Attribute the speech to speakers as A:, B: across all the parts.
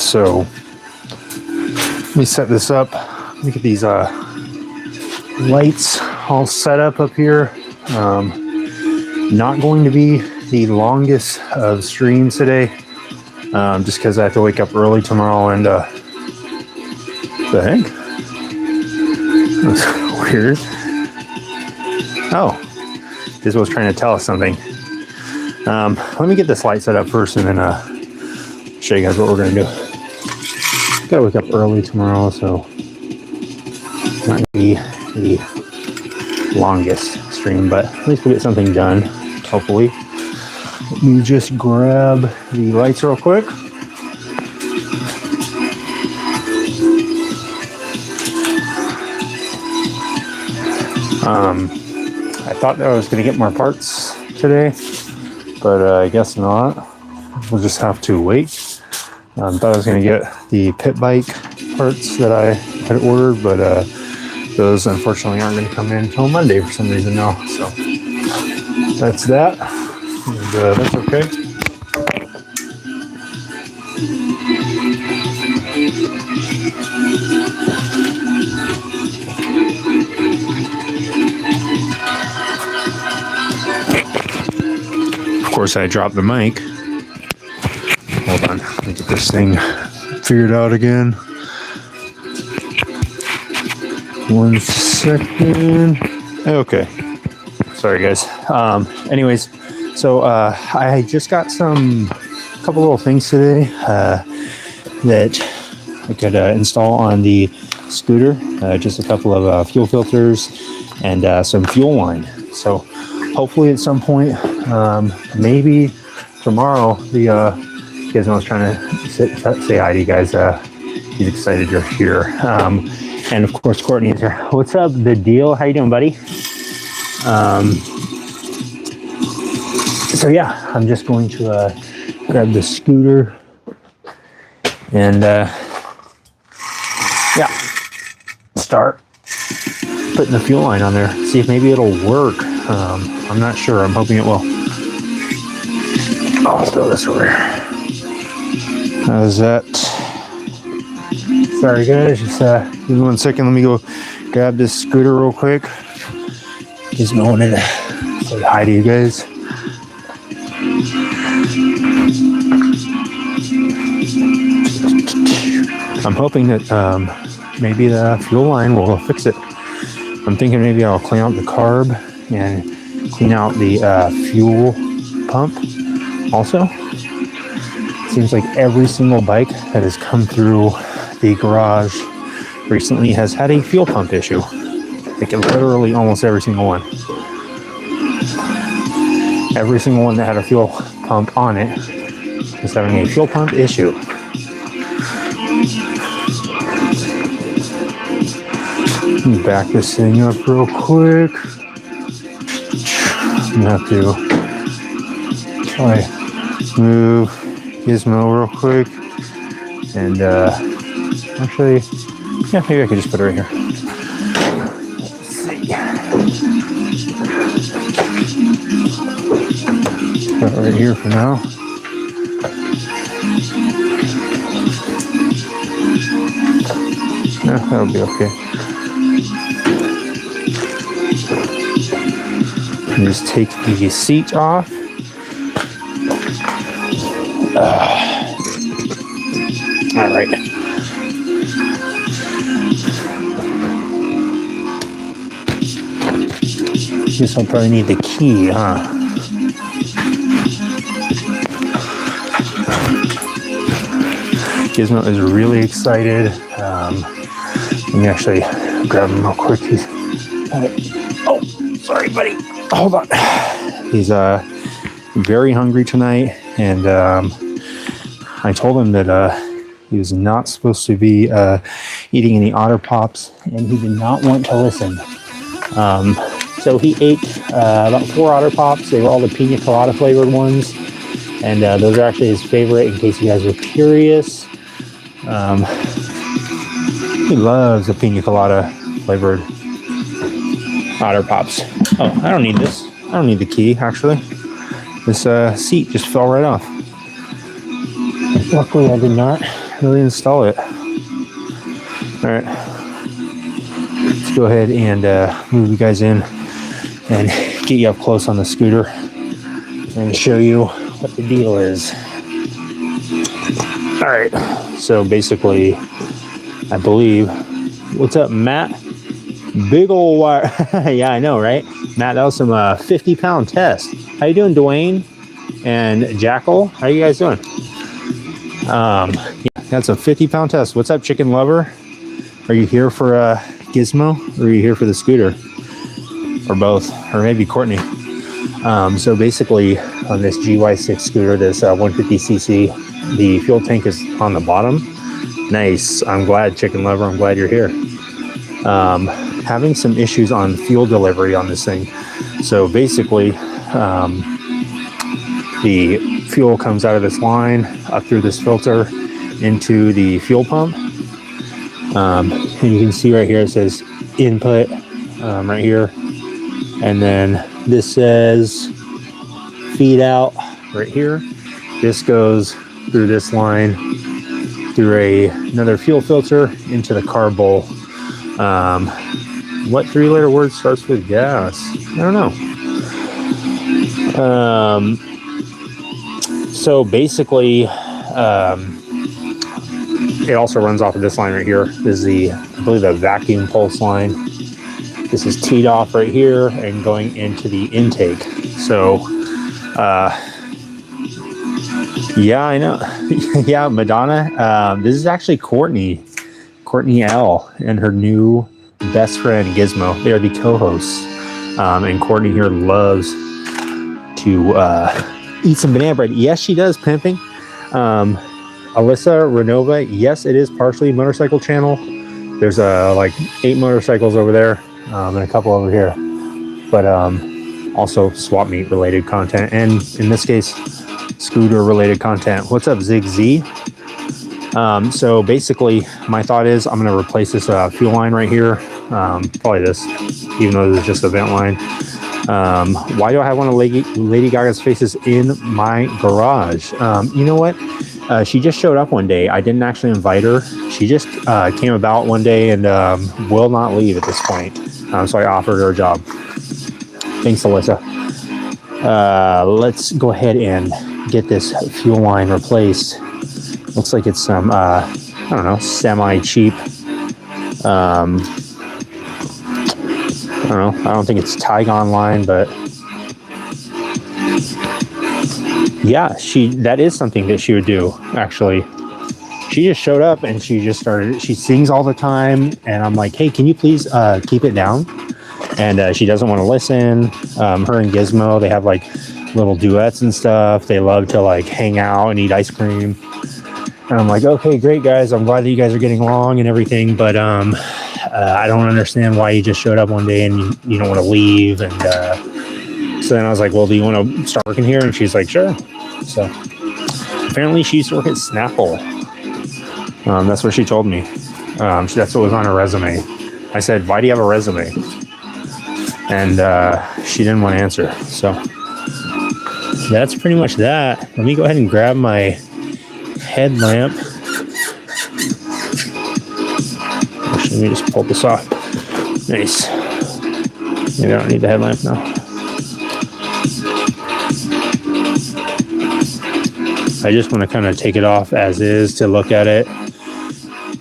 A: So let me set this up. Let me get these lights all set up here. Not going to be the longest of streams today, just because I have to wake up early tomorrow. And the heck? That's weird. Oh, this was trying to tell us something. Let me get this light set up first, and then show you guys what we're gonna do. Gotta wake up early tomorrow, so it's not gonna be the longest stream, but at least we'll get something done, hopefully. Let me just grab the lights real quick. I thought that I was going to get more parts today, but I guess not. We'll just have to wait. Thought I was going to get the pit bike parts that I had ordered, but those unfortunately aren't going to come in until Monday for some reason now. So that's that, and that's okay. Of course, I dropped the mic. Hold on, let me get this thing figured out again. 1 second. Okay. Sorry, guys. Anyways, so I just got a couple little things today that I could install on the scooter. Just a couple of fuel filters and some fuel line. So hopefully at some point, maybe tomorrow, you guys know I was trying to say hi to you guys. He's excited you're here. And of course, Courtney is here. What's up, The Deal? How you doing, buddy? So yeah, I'm just going to grab the scooter and yeah, start putting the fuel line on there. See if maybe it'll work. I'm not sure. I'm hoping it will. I'll throw this over here. How's that? Sorry guys, just give me 1 second. Let me go grab this scooter real quick. Just wanted to say hi to you guys. I'm hoping that maybe the fuel line will fix it. I'm thinking maybe I'll clean out the carb and clean out the fuel pump also. Seems like every single bike that has come through the garage recently has had a fuel pump issue. Like literally almost every single one. Every single one that had a fuel pump on it is having a fuel pump issue. Let me back this thing up real quick. I'm gonna have to try move Gizmo real quick. And actually, yeah, maybe I could just put it right here. Let's see. Put it right here for now. Yeah, that'll be okay. And just take the seat off. All right. Guess I'll probably need the key, huh? Gizmo is really excited. Let me actually grab him real quick. Oh, sorry, buddy. Hold on. He's very hungry tonight, and I told him that he was not supposed to be eating any Otter Pops, and he did not want to listen. So he ate about 4 Otter Pops. They were all the pina colada flavored ones, and those are actually his favorite, in case you guys are curious. He loves the pina colada flavored Otter Pops. Oh, I don't need this. I don't need the key, actually. This seat just fell right off. Luckily, I did not really install it. All right, let's go ahead and move you guys in and get you up close on the scooter and show you what the deal is. All right, so basically, I believe, what's up, Matt? Big old wire. Yeah, I know, right? Matt, that was some 50-pound test. How you doing, Dwayne and Jackal? How you guys doing? Yeah, that's a 50-pound test. What's up, Chicken Lover? Are you here for Gizmo, or are you here for the scooter? Or both, or maybe Courtney. So basically, on this GY6 scooter, this 150cc, the fuel tank is on the bottom. Nice. I'm glad, Chicken Lover. I'm glad you're here. Having some issues on fuel delivery on this thing. So basically, the fuel comes out of this line up through this filter into the fuel pump. And you can see right here it says input right here. And then this says feed out right here. This goes through this line through another fuel filter into the carb bowl. What 3-letter word starts with gas? I don't know. So basically, it also runs off of this line right here. This is I believe, the vacuum pulse line. This is teed off right here and going into the intake. So, yeah, I know. Yeah, Madonna. This is actually Courtney L. and her new best friend Gizmo. They are the co-hosts. And Courtney here loves to eat some banana bread. Yes, she does, pimping. Alyssa Renova, yes, it is partially motorcycle channel. There's like 8 motorcycles over there and a couple over here. But also swap meet related content, and in this case, scooter related content. What's up, Zig Z? So basically, my thought is I'm going to replace this fuel line right here. Probably this, even though this is just a vent line. Why do I have one of Lady Gaga's faces in my garage? You know what? She just showed up one day. I didn't actually invite her. She just came about one day and will not leave at this point. So I offered her a job. Thanks, Alyssa. Let's go ahead and get this fuel line replaced. Looks like it's some, I don't know, semi-cheap. I don't know. I don't think it's Tygon line, but yeah, that is something that she would do, actually. She just showed up and she just started, she sings all the time. And I'm like, hey, can you please keep it down? And she doesn't want to listen. Her and Gizmo, they have like little duets and stuff. They love to like hang out and eat ice cream. And I'm like, okay, great, guys. I'm glad that you guys are getting along and everything. But I don't understand why you just showed up one day and you don't want to leave. And so then I was like, well, do you want to start working here? And she's like, sure. So apparently she used to work at Snapple. That's what she told me. That's what was on her resume. I said, why do you have a resume? And she didn't want to answer. So that's pretty much that. Let me go ahead and grab my headlamp. Actually, let me just pull this off. Nice. Maybe I don't need the headlamp now. I just want to kind of take it off as is to look at it,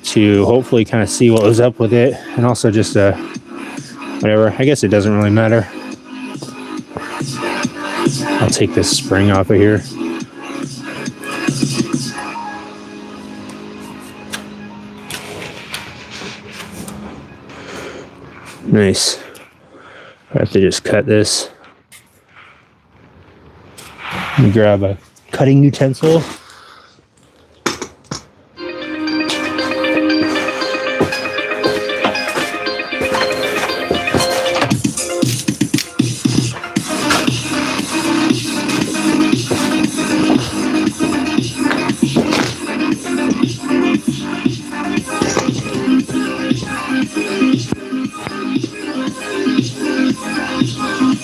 A: to hopefully kind of see what was up with it, and also just whatever. I guess it doesn't really matter. I'll take this spring off of here. Nice. I have to just cut this. Let me grab a cutting utensil.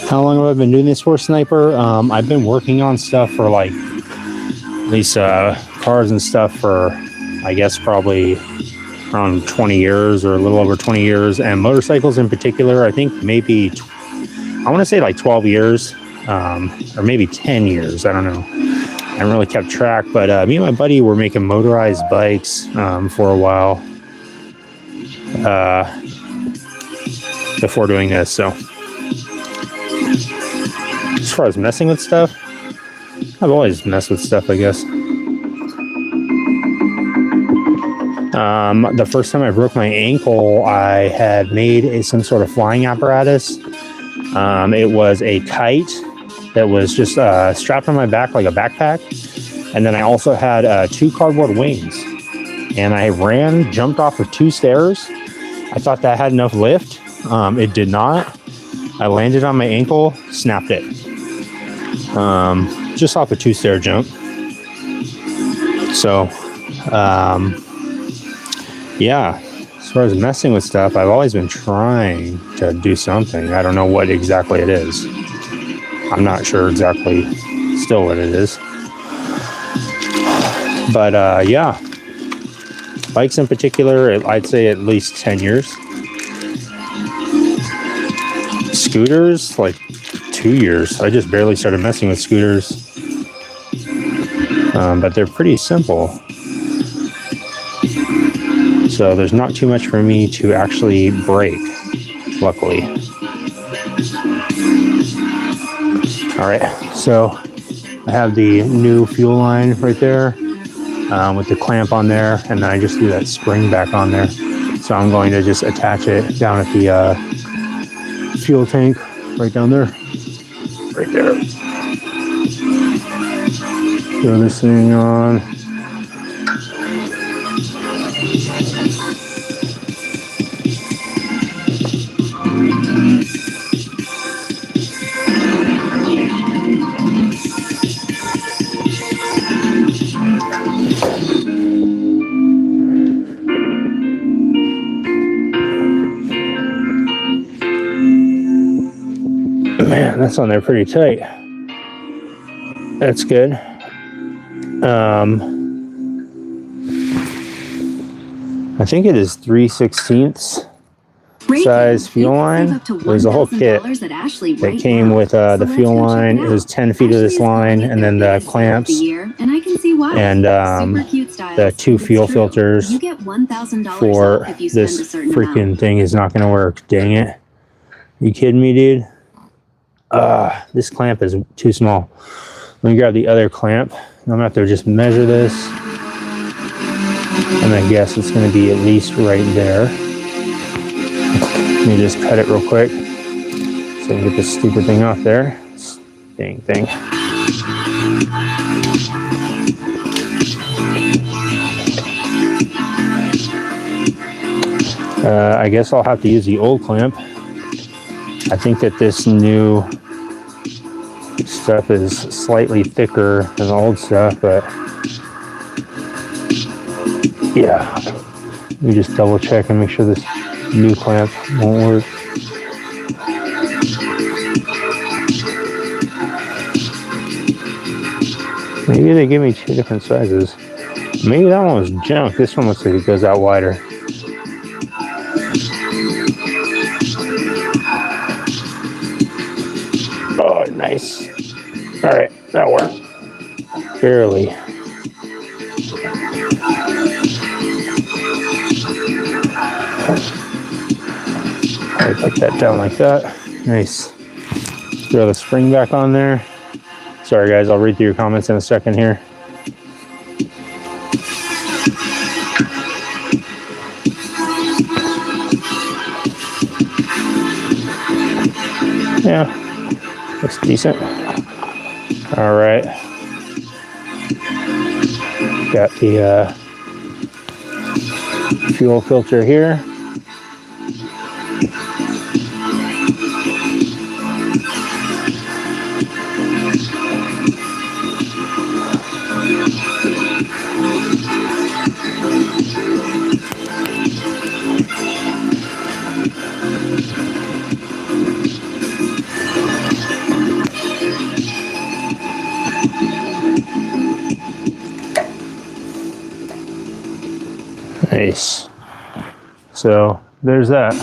A: How long have I been doing this for, Sniper? I've been working on stuff for like at least cars and stuff for I guess probably around 20 years or a little over 20 years. And motorcycles in particular, I think maybe, I want to say like 12 years or maybe 10 years. I don't know. I haven't really kept track, but me and my buddy were making motorized bikes for a while before doing this. So as far as messing with stuff, I've always messed with stuff, I guess. The first time I broke my ankle, I had made some sort of flying apparatus. It was a kite that was just strapped on my back like a backpack. And then I also had 2 cardboard wings. And I jumped off of 2 stairs. I thought that had enough lift. It did not. I landed on my ankle, snapped it. Just off a 2-stair jump. So, yeah, as far as messing with stuff, I've always been trying to do something. I don't know what exactly it is. I'm not sure exactly still what it is. But yeah, bikes in particular, I'd say at least 10 years. Scooters, like 2 years. I just barely started messing with scooters. But they're pretty simple. So there's not too much for me to actually break, luckily. All right, so I have the new fuel line right there with the clamp on there, and then I just do that spring back on there. So I'm going to just attach it down at the fuel tank right down there. Right there. Throw this thing on. Man, that's on there pretty tight. That's good. I think it is 3/16 size fuel line. There's a whole kit that came with the fuel line. It was 10 feet of this line, and then the clamps, and the 2 fuel filters for this freaking thing is not going to work. Dang it. You kidding me, dude? This clamp is too small. Let me grab the other clamp. I'm going to have to just measure this. And I guess it's going to be at least right there. Let me just cut it real quick so I can get this stupid thing off there. Dang thing. I guess I'll have to use the old clamp. I think that this new stuff is slightly thicker than the old stuff, but yeah, let me just double check and make sure this new clamp won't work. Maybe they give me 2 different sizes. Maybe that one was junk. This one looks like it goes out wider. Oh, nice. All right, that worked. Barely. I put that down like that. Nice. Throw the spring back on there. Sorry guys, I'll read through your comments in a second here. Yeah, looks decent. All right. Got the fuel filter here. Nice. So there's that.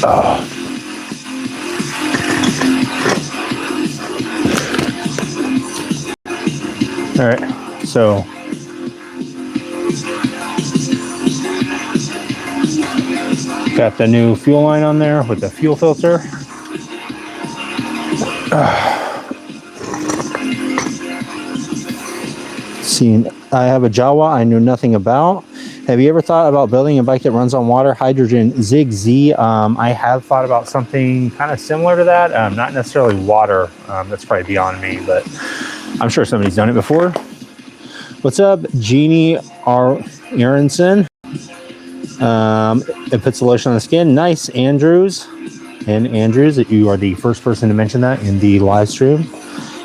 A: Oh. All right, so got the new fuel line on there with the fuel filter. See, I have a Jawa I knew nothing about. Have you ever thought about building a bike that runs on water? Hydrogen Zig Z. I have thought about something kind of similar to that. Not necessarily water. That's probably beyond me, but I'm sure somebody's done it before. What's up, Jeannie Aronson? It puts the lotion on the skin. Nice, Andrews. And Andrews, you are the first person to mention that in the live stream.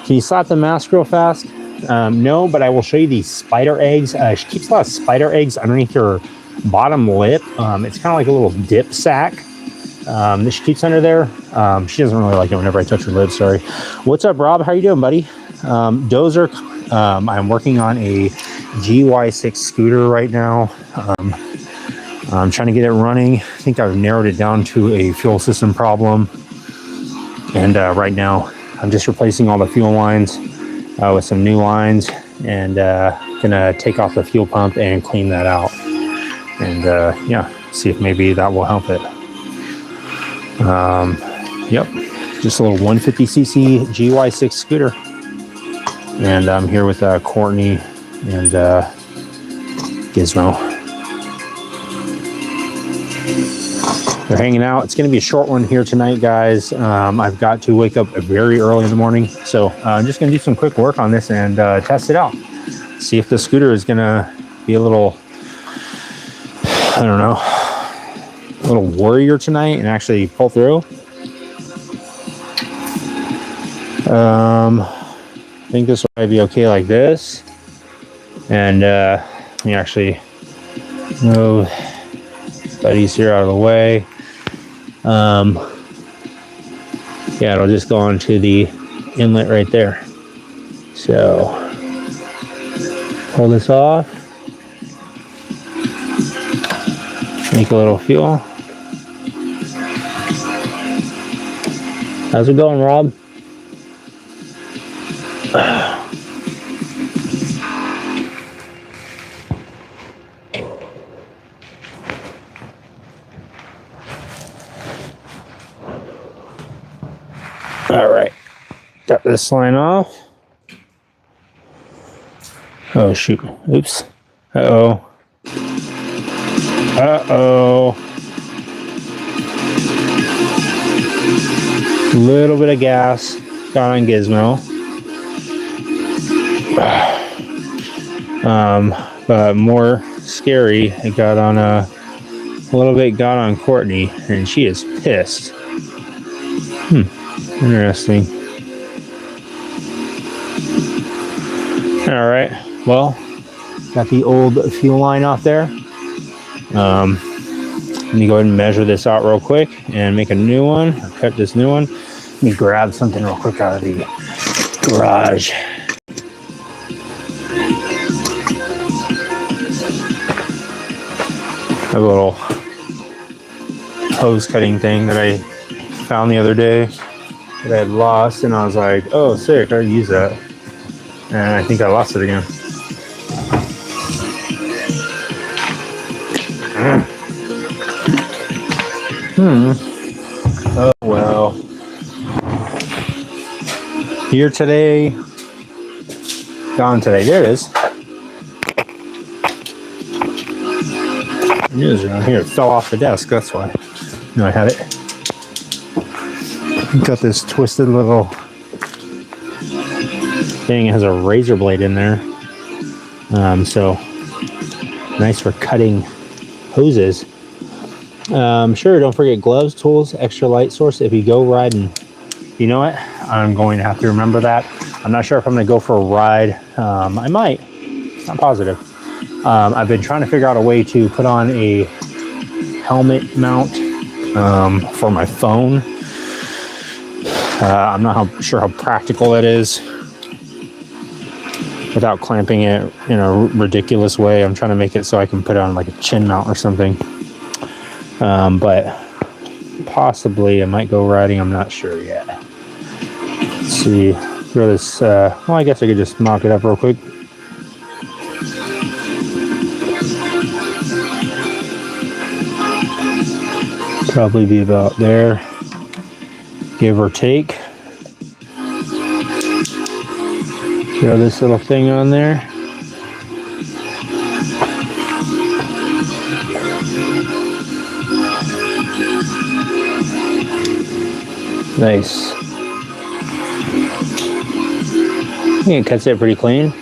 A: Can you slap the mask real fast? No, but I will show you these spider eggs. She keeps a lot of spider eggs underneath her bottom lip. It's kind of like a little dip sack that she keeps under there. She doesn't really like it whenever I touch her lips, sorry. What's up, Rob? How you doing, buddy? Dozer, I'm working on a GY6 scooter right now. I'm trying to get it running. I think I've narrowed it down to a fuel system problem. And right now, I'm just replacing all the fuel lines with some new lines, and gonna take off the fuel pump and clean that out. And yeah, see if maybe that will help it. Yep, just a little 150cc GY6 scooter. And I'm here with Courtney and Gizmo. They're hanging out. It's going to be a short one here tonight, guys. I've got to wake up very early in the morning. So I'm just going to do some quick work on this and test it out. See if the scooter is going to be a little, I don't know, a little warrior tonight and actually pull through. I think this will be okay like this. And let me actually move buddies here out of the way. Yeah, it'll just go onto the inlet right there. So pull this off, make a little fuel. How's it going, Rob? All right, got this line off. Oh shoot, oops. Uh-oh. Little bit of gas got on Gizmo. But more scary, it got on a little bit got on Courtney, and she is pissed. Interesting. All right. Well, got the old fuel line off there. Let me go ahead and measure this out real quick and make a new one. Cut this new one. Let me grab something real quick out of the garage. A little hose cutting thing that I found the other day that I had lost, and I was like, oh sick, I use that, and I think I lost it again. Oh well. Here today, gone today. There it is. It is around here. It fell off the desk, that's why. No, I had it. Got this twisted little thing. It has a razor blade in there. So nice for cutting hoses. Sure, don't forget gloves, tools, extra light source if you go riding. You know what? I'm going to have to remember that. I'm not sure if I'm going to go for a ride. I might. Not positive. I've been trying to figure out a way to put on a helmet mount for my phone. I'm not sure how practical that is. without clamping it in a ridiculous way. I'm trying to make it so I can put it on like a chin mount or something. But possibly I might go riding. I'm not sure yet. Let's see. Throw this. Well, I guess I could just mock it up real quick. Probably be about there, give or take. Throw this little thing on there. Nice. I think it cuts it pretty clean.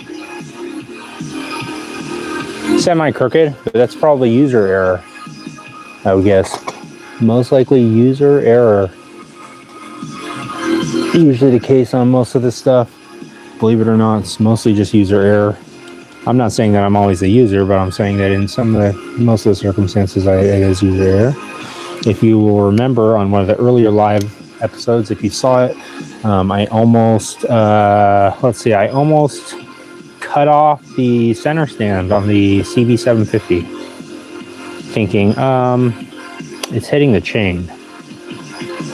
A: Semi-crooked, but that's probably user error, I would guess. Most likely user error. Usually the case on most of this stuff. Believe it or not, it's mostly just user error. I'm not saying that I'm always the user, but I'm saying that in most of the circumstances, it is user error. If you will remember on one of the earlier live episodes, if you saw it, I almost, I almost cut off the center stand on the CB750, thinking, it's hitting the chain.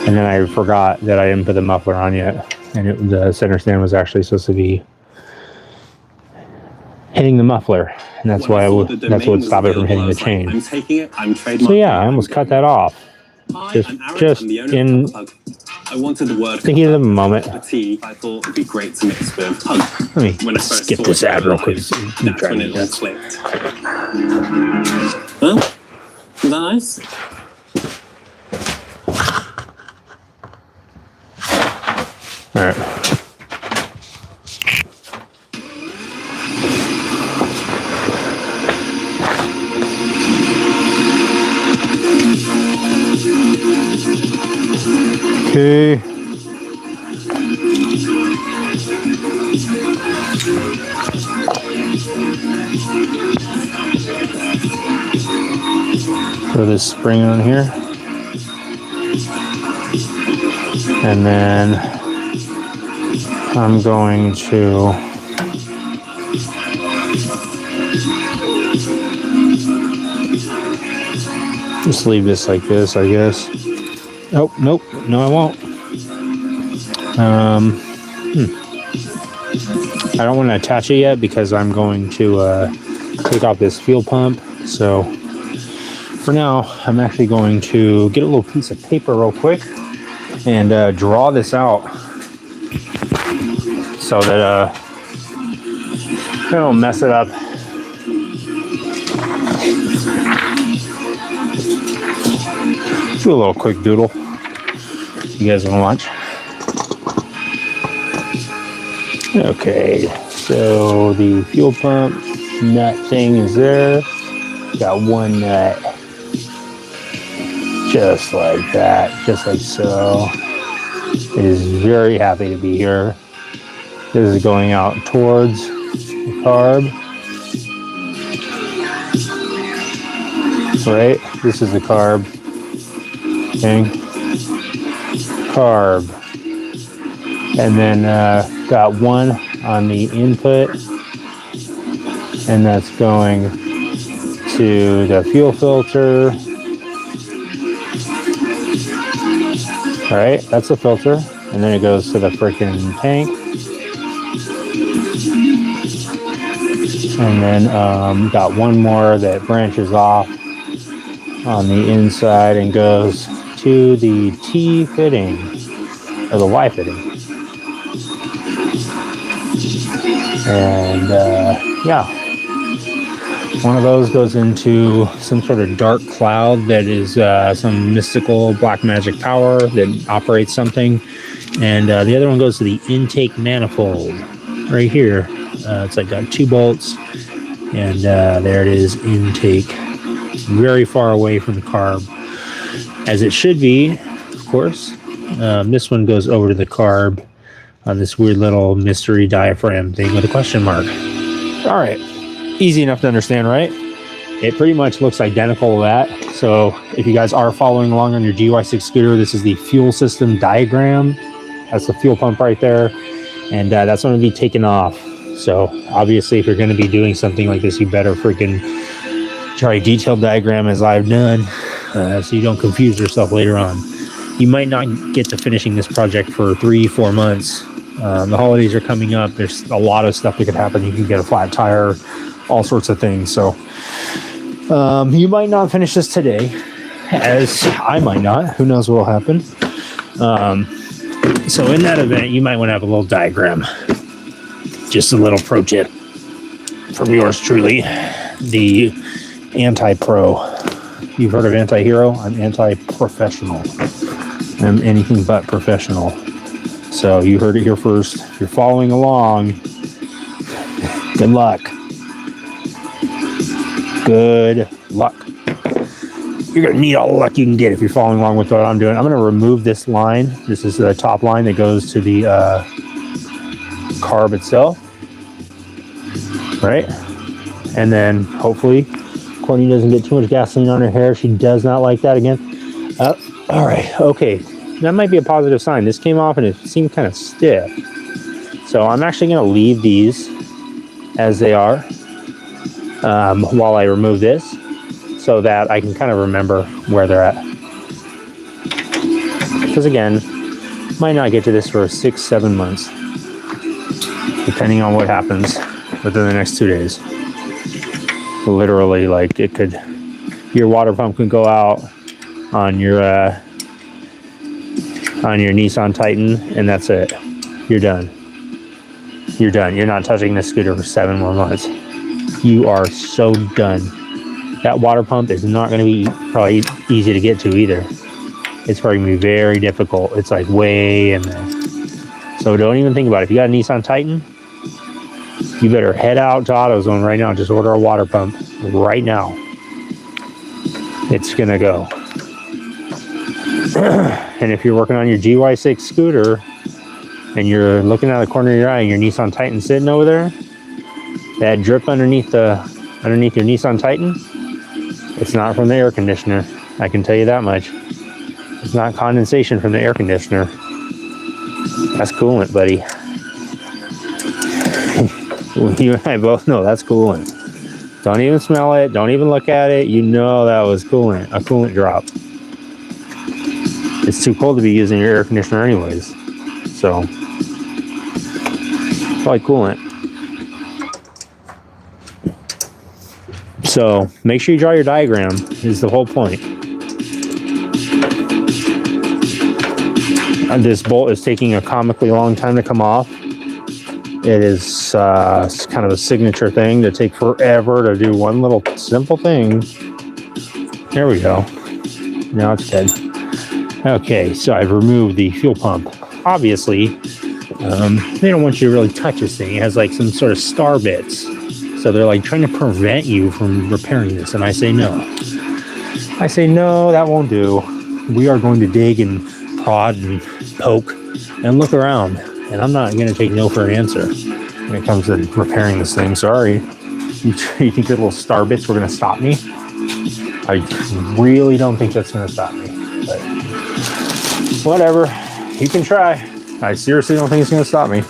A: And then I forgot that I didn't put the muffler on yet. And the center stand was actually supposed to be hitting the muffler. And that's why that's what stopped it from hitting the chain.
B: I'm taking it, I'm
A: so yeah, I almost cut that off. Just in
B: I wanted the word
A: thinking of the moment.
B: The tea, I thought it'd be great to mix with hug.
A: Let me skip this ad real quick.
B: That's when it all clicked. Well, is that nice?
A: All right. Okay. Throw this spring on here. And then I'm going to just leave this like this, I guess. Oh, nope. No, I won't. I don't want to attach it yet because I'm going to take off this fuel pump. So for now, I'm actually going to get a little piece of paper real quick and draw this out so that I don't mess it up. Do a little quick doodle. You guys want to watch? Okay, so the fuel pump nut thing is there. Got one nut. Just like that, just like so. It is very happy to be here. This is going out towards the carb. Right? This is the carb. Okay. Carb. And then got one on the input. And that's going to the fuel filter. All right, that's the filter. And then it goes to the freaking tank. And then got one more that branches off on the inside and goes to the T fitting, or the Y fitting. And yeah, one of those goes into some sort of dark cloud that is some mystical black magic power that operates something. And the other one goes to the intake manifold right here. It's like got 2 bolts, and there it is, intake, very far away from the carb, as it should be, of course. This one goes over to the carb on this weird little mystery diaphragm thing with a question mark. All right, easy enough to understand, right? It pretty much looks identical to that. So if you guys are following along on your GY6 scooter, this is the fuel system diagram. That's the fuel pump right there, and that's going to be taken off. So obviously, if you're going to be doing something like this, you better freaking try a detailed diagram as I've done, so you don't confuse yourself later on. You might not get to finishing this project for 3-4 months. The holidays are coming up. There's a lot of stuff that could happen. You can get a flat tire, all sorts of things. So you might not finish this today, as I might not. Who knows what will happen. So in that event, you might want to have a little diagram. Just a little pro tip from yours truly, the anti-pro. You've heard of anti-hero? I'm anti-professional. I'm anything but professional. So you heard it here first. If you're following along, good luck. Good luck. You're going to need all the luck you can get if you're following along with what I'm doing. I'm going to remove this line. This is the top line that goes to the carb itself. Right? And then hopefully Courtney doesn't get too much gasoline on her hair. She does not like that again. All right. Okay. That might be a positive sign. This came off and it seemed kind of stiff. So I'm actually going to leave these as they are while I remove this, so that I can kind of remember where they're at. Because again, might not get to this for 6-7 months, depending on what happens within the next 2 days. Literally, like, it could, your water pump can go out on your Nissan Titan, and that's it. You're done. You're done. You're not touching this scooter for 7 more months. You are so done. That water pump is not going to be probably easy to get to either. It's probably going to be very difficult. It's like way in there. So don't even think about it. If you got a Nissan Titan, you better head out to AutoZone right now and just order a water pump right now. It's going to go. And if you're working on your GY6 scooter and you're looking out the corner of your eye and your Nissan Titan sitting over there, that drip underneath your Nissan Titan, it's not from the air conditioner. I can tell you that much. It's not condensation from the air conditioner. That's coolant, buddy. You and I both know that's coolant. Don't even smell it. Don't even look at it. You know that was coolant, a coolant drop. It's too cold to be using your air conditioner anyways. So, probably coolant. So, make sure you draw your diagram, is the whole point. And this bolt is taking a comically long time to come off. It is kind of a signature thing to take forever to do one little simple thing. There we go. Now it's dead. Okay, so I've removed the fuel pump. Obviously, they don't want you to really touch this thing. It has like some sort of star bits. So they're like trying to prevent you from repairing this. And I say no. I say no, that won't do. We are going to dig and prod and poke and look around. And I'm not going to take no for an answer when it comes to repairing this thing. Sorry. You think the little star bits were going to stop me? I really don't think that's going to stop me. But whatever. You can try. I seriously don't think it's going to stop me.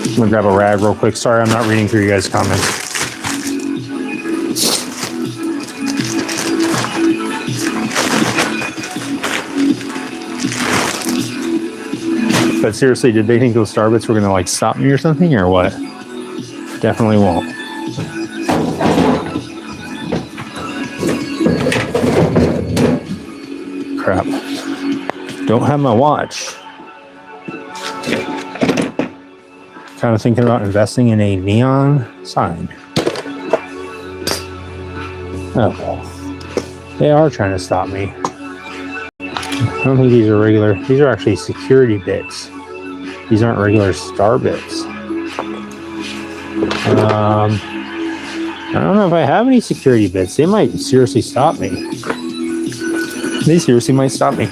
A: I'm going to grab a rag real quick. Sorry, I'm not reading through you guys' comments. But seriously, did they think those star bits were going to like stop me or something, or what? Definitely won't. Crap. Don't have my watch. Kind of thinking about investing in a neon sign. Okay. They are trying to stop me. I don't think these are regular. These are actually security bits. These aren't regular star bits. I don't know if I have any security bits. They might seriously stop me. They seriously might stop me.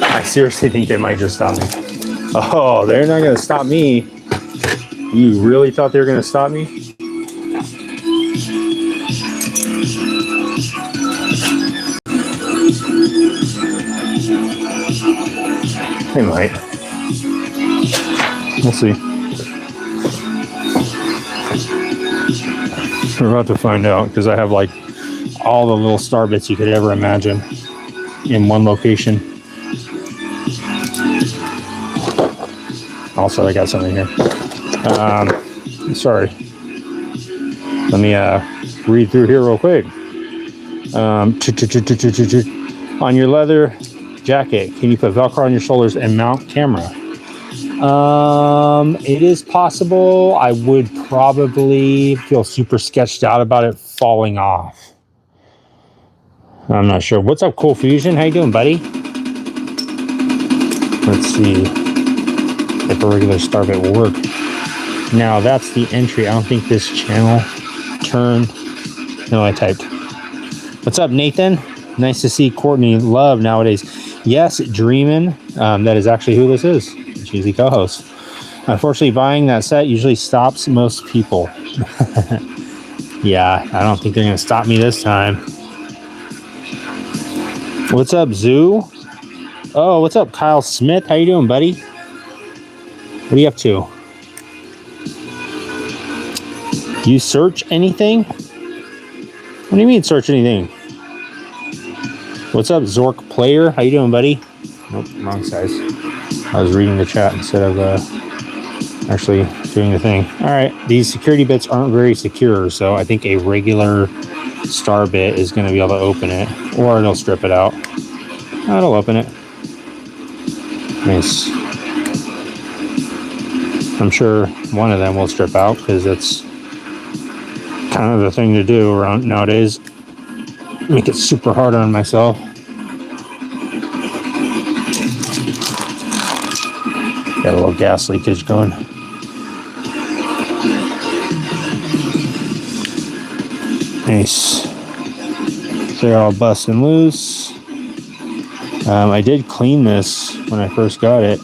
A: I seriously think they might just stop me. Oh, they're not going to stop me. You really thought they were going to stop me? They might. We'll see. We're about to find out because I have like all the little star bits you could ever imagine in one location. Also, I got something here. Sorry. Let me read through here real quick. On your leather jacket, can you put Velcro on your shoulders and mount camera? It is possible. I would probably feel super sketched out about it falling off. I'm not sure. What's up, Cool Fusion? How you doing, buddy? Let's see if a regular star bit will work. Now that's the entry. I don't think this channel turned. No, I typed. What's up, Nathan? Nice to see Courtney Love nowadays. Yes, Dreamin'. That is actually who this is. She's the co-host. Unfortunately, buying that set usually stops most people. Yeah, I don't think they're going to stop me this time. What's up, Zoo? Oh, what's up, Kyle Smith? How you doing, buddy? What are you up to? Do you search anything? What do you mean search anything? What's up, Zork Player? How you doing, buddy? Nope, wrong size. I was reading the chat instead of actually doing the thing. All right, these security bits aren't very secure, so I think a regular star bit is going to be able to open it, or it'll strip it out. Oh, it'll open it. Nice. I'm sure one of them will strip out because it's kind of the thing to do around nowadays. Make it super hard on myself. Got a little gas leakage going. Nice. They're all busting loose. I did clean this when I first got it.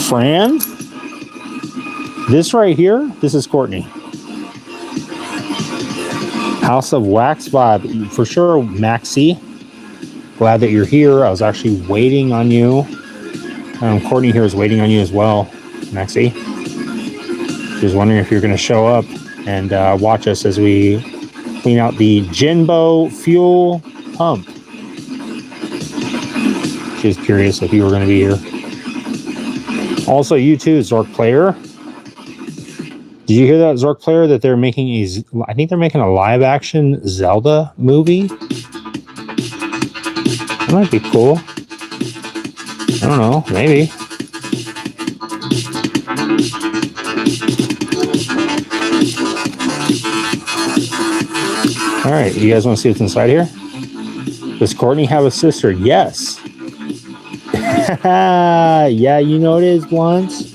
A: Fran? This right here, this is Courtney. House of Wax Vibe, for sure, Maxie. Glad that you're here. I was actually waiting on you. Courtney here is waiting on you as well, Maxie. Just wondering if you're going to show up and watch us as we clean out the Jinbo fuel pump. She was curious if you were going to be here. Also, you too, Zork Player. Did you hear that, Zork Player, that they're making I think they're making a live action Zelda movie? That might be cool. I don't know, maybe. All right, you guys want to see what's inside here? Does Courtney have a sister? Yes. Yeah, you know it is once.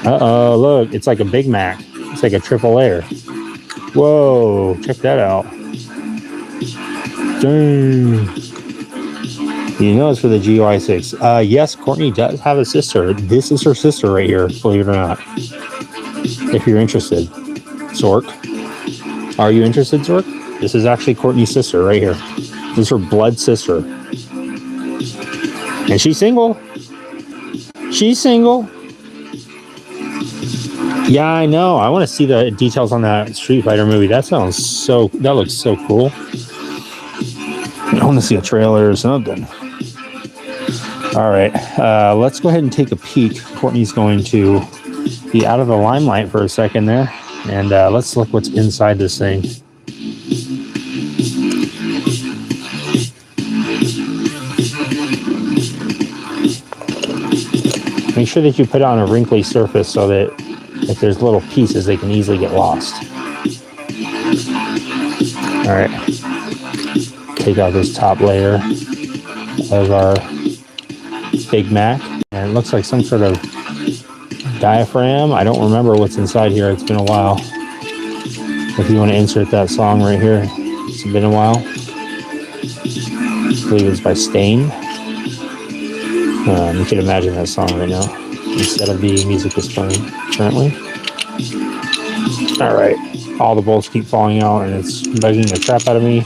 A: Uh-oh, look, it's like a Big Mac. It's like a triple layer. Whoa, check that out. Dang. You know it's for the GUI 6. Yes, Courtney does have a sister. This is her sister right here, believe it or not. If you're interested. Zork. Are you interested, Zork? This is actually Courtney's sister right here. This is her blood sister. And she's single. She's single. Yeah, I know. I want to see the details on that Street Fighter movie. That looks so cool. I want to see a trailer or something. All right, let's go ahead and take a peek. Courtney's going to be out of the limelight for a second there. And let's look what's inside this thing. Make sure that you put it on a wrinkly surface so that if there's little pieces, they can easily get lost. All right. Take out this top layer of our Big Mac. And it looks like some sort of diaphragm. I don't remember what's inside here. It's been a while. If you want to insert that song right here, it's been a while. I believe it's by Stain. You can imagine that song right now instead of the music that's playing currently. All right, all the bolts keep falling out and it's bugging the crap out of me.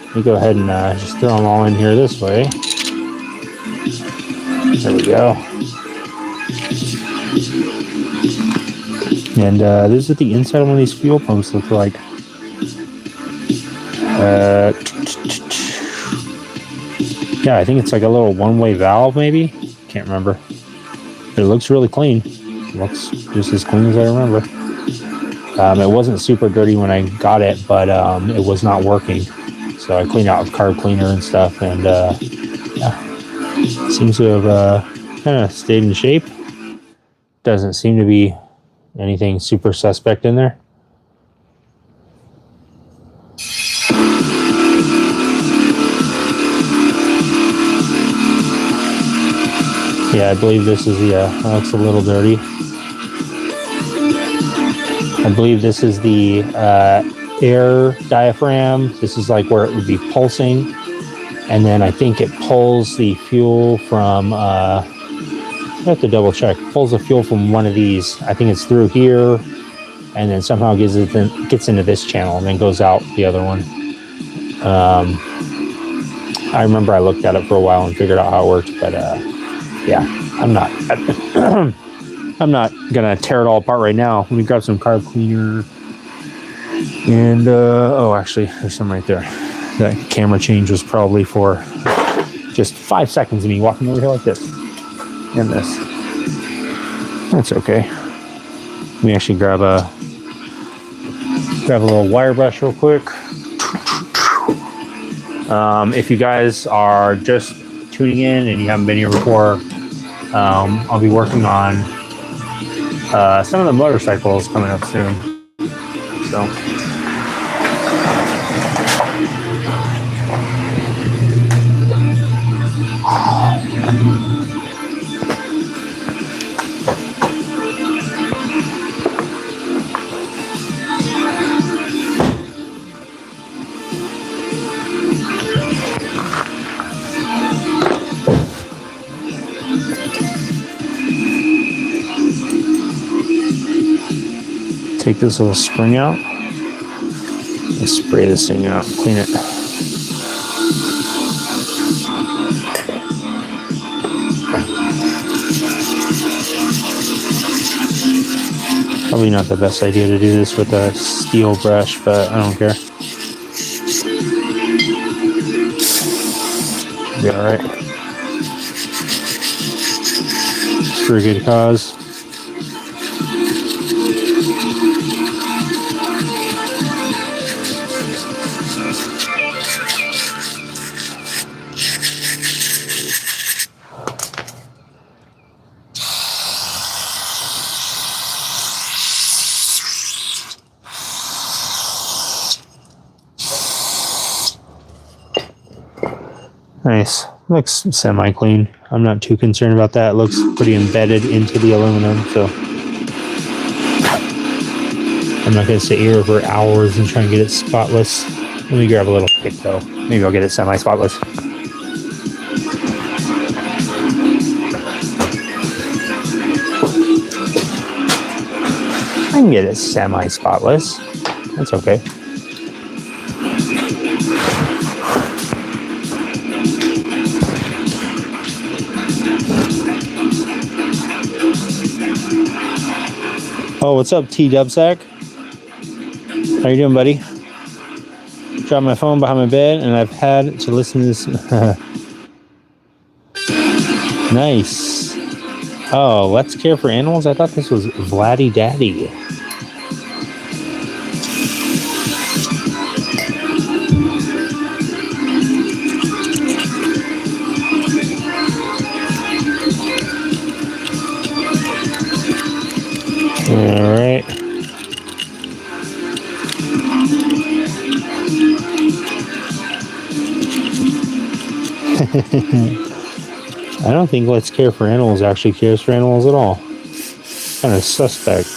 A: Let me go ahead and just throw them all in here this way. There we go. And this is what the inside of one of these fuel pumps look like. Yeah, I think it's like a little one-way valve, maybe. Can't remember. But it looks really clean. It looks just as clean as I remember. It wasn't super dirty when I got it, but it was not working. So I cleaned out with carb cleaner and stuff, and yeah, seems to have kind of stayed in shape. Doesn't seem to be anything super suspect in there. Yeah, I believe this is the, that looks a little dirty. I believe this is the air diaphragm. This is like where it would be pulsing. And then I think it pulls the fuel from, I have to double check, pulls the fuel from one of these. I think it's through here, and then somehow gets into this channel and then goes out the other one. I remember I looked at it for a while and figured out how it worked, but yeah, I'm not I'm not gonna tear it all apart right now. Let me grab some carb cleaner. And oh, actually, there's some right there. That camera change was probably for just 5 seconds of me walking over here like this. And this. That's okay. Let me actually grab a little wire brush real quick. If you guys are just tuning in and you haven't been here before, I'll be working on some of the motorcycles coming up soon. So take this little spring out and spray this thing out, clean it. Probably not the best idea to do this with a steel brush, but I don't care. Be alright. It's for a good cause. Nice. Looks semi-clean. I'm not too concerned about that. It looks pretty embedded into the aluminum, so I'm not going to sit here for hours and try and get it spotless. Let me grab a little pick, though. Maybe I'll get it semi-spotless. I can get it semi-spotless. That's okay. Oh, what's up, T-Dubsack? How you doing, buddy? Dropped my phone behind my bed, and I've had to listen to this. Nice. Oh, Let's Care for Animals? I thought this was Vladdy Daddy. All right. I don't think Let's Care for Animals actually cares for animals at all. Kind of suspect.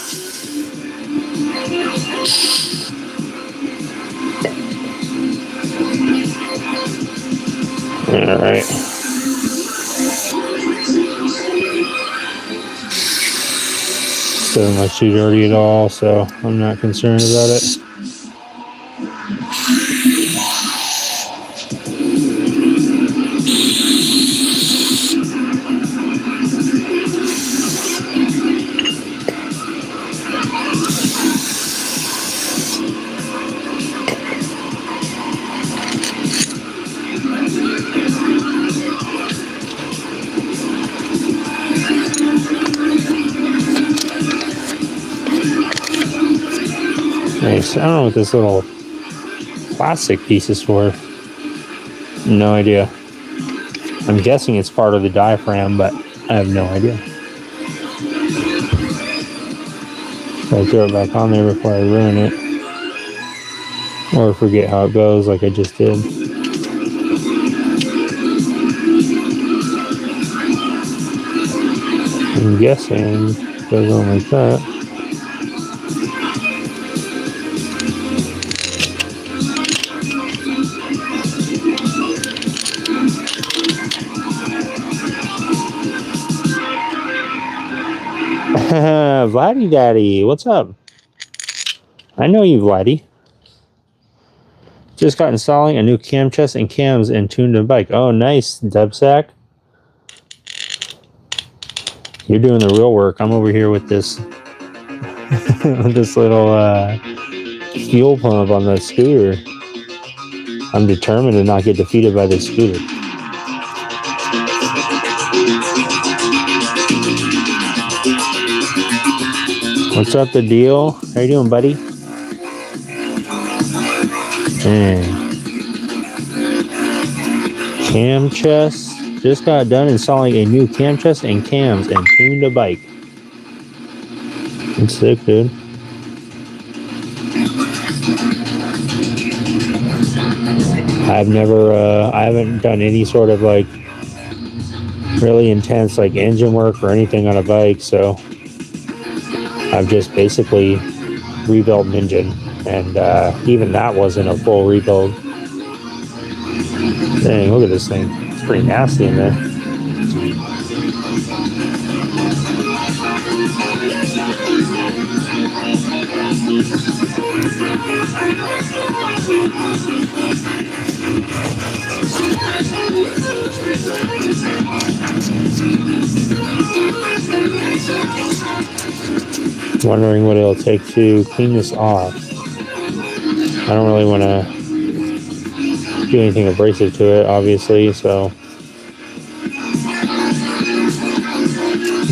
A: All right. Doesn't look too dirty at all, so I'm not concerned about it. Nice. I don't know what this little plastic piece is for. No idea. I'm guessing it's part of the diaphragm, but I have no idea. So I'll throw it back on there before I ruin it. Or forget how it goes like I just did. I'm guessing it goes on like that. Vladdy Daddy, what's up? I know you, Vladdy. Just got installing a new cam chest and cams and tuned a bike. Oh, nice, Dubsack. You're doing the real work. I'm over here with this with this little fuel pump on the scooter. I'm determined to not get defeated by this scooter. What's up, the deal? How you doing, buddy? Dang. Cam chest. Just got done installing a new cam chest and cams and tuned a bike. It's sick, dude. I haven't done any sort of like really intense like engine work or anything on a bike, so I've just basically rebuilt an engine, and even that wasn't a full rebuild. Dang, look at this thing. It's pretty nasty in there. Wondering what it'll take to clean this off. I don't really want to do anything abrasive to it, obviously, so.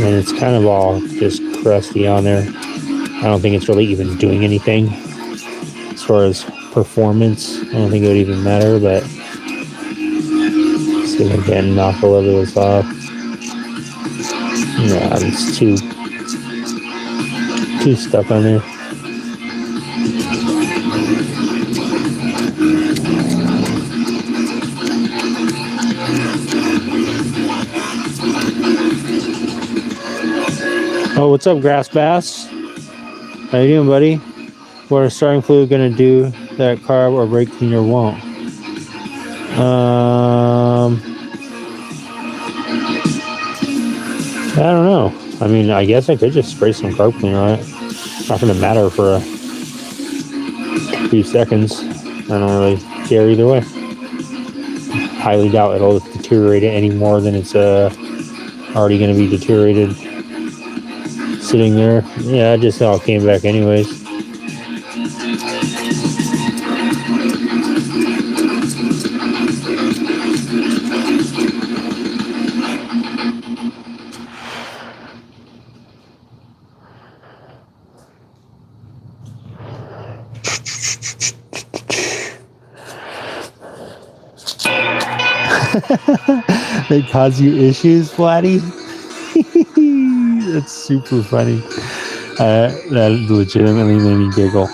A: And it's kind of all just crusty on there. I don't think it's really even doing anything as far as performance. I don't think it would even matter, but let's see if I can knock a little of this off. Yeah, it's too stuck on there. Oh, what's up, Grass Bass? How you doing, buddy? What is starting fluid gonna do that carb or brake cleaner won't? I don't know. I mean, I guess I could just spray some carb cleaner on it. It's not gonna matter for a few seconds. I don't really care either way. Highly doubt it'll deteriorate it any more than it's already gonna be deteriorated. Sitting there. Yeah, I just all came back anyways. They cause you issues, Flatty? That's super funny. That legitimately made me giggle.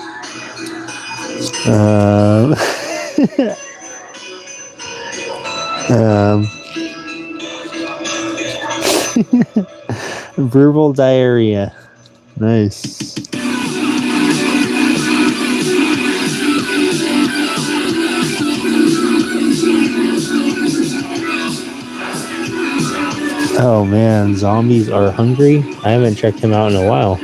A: Verbal diarrhea. Nice. Oh man, zombies are hungry. I haven't checked him out in a while.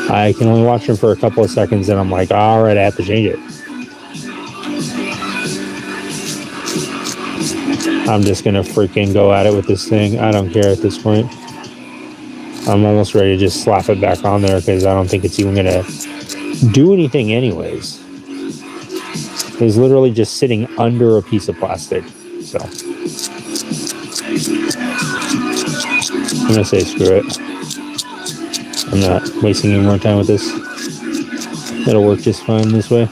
A: I can only watch him for a couple of seconds, and I'm like, all right, I have to change it. I'm just gonna freaking go at it with this thing. I don't care at this point. I'm almost ready to just slap it back on there because I don't think it's even gonna do anything anyways. It's literally just sitting under a piece of plastic. So I'm gonna say screw it. I'm not wasting any more time with this. It'll work just fine this way.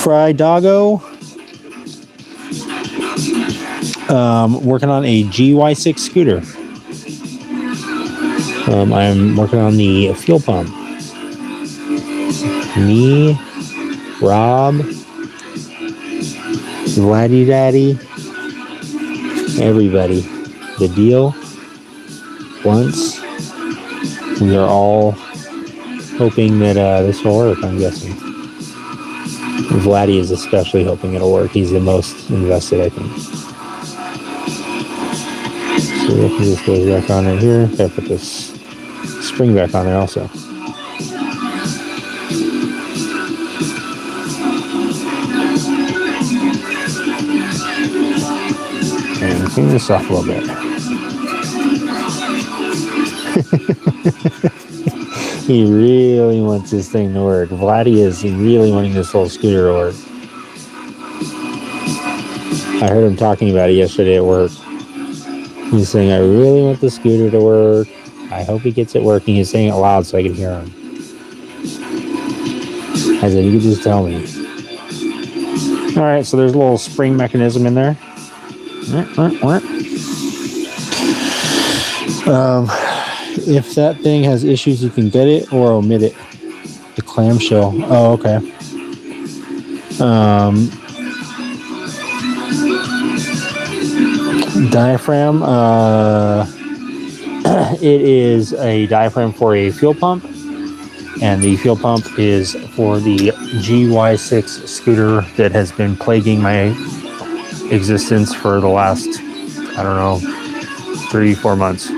A: Fry Doggo. Working on a GY6 scooter. I'm working on the fuel pump. Me, Rob, Vladdy Daddy, everybody. The deal. Once. We are all hoping that this will work, I'm guessing. Vladdy is especially hoping it'll work. He's the most invested, I think. So this goes back on right here. Gotta put this spring back on there also. And clean this off a little bit. He really wants this thing to work. Vladdy is really wanting this whole scooter to work. I heard him talking about it yesterday at work. He's saying, I really want the scooter to work. I hope he gets it working. He's saying it loud so I can hear him. I said, you can just tell me. Alright, so there's a little spring mechanism in there. If that thing has issues, you can get it or omit it. The clamshell. Oh, okay. Diaphragm. It is a diaphragm for a fuel pump, and the fuel pump is for the GY6 scooter that has been plaguing my existence for the last, I don't know, 3-4 months.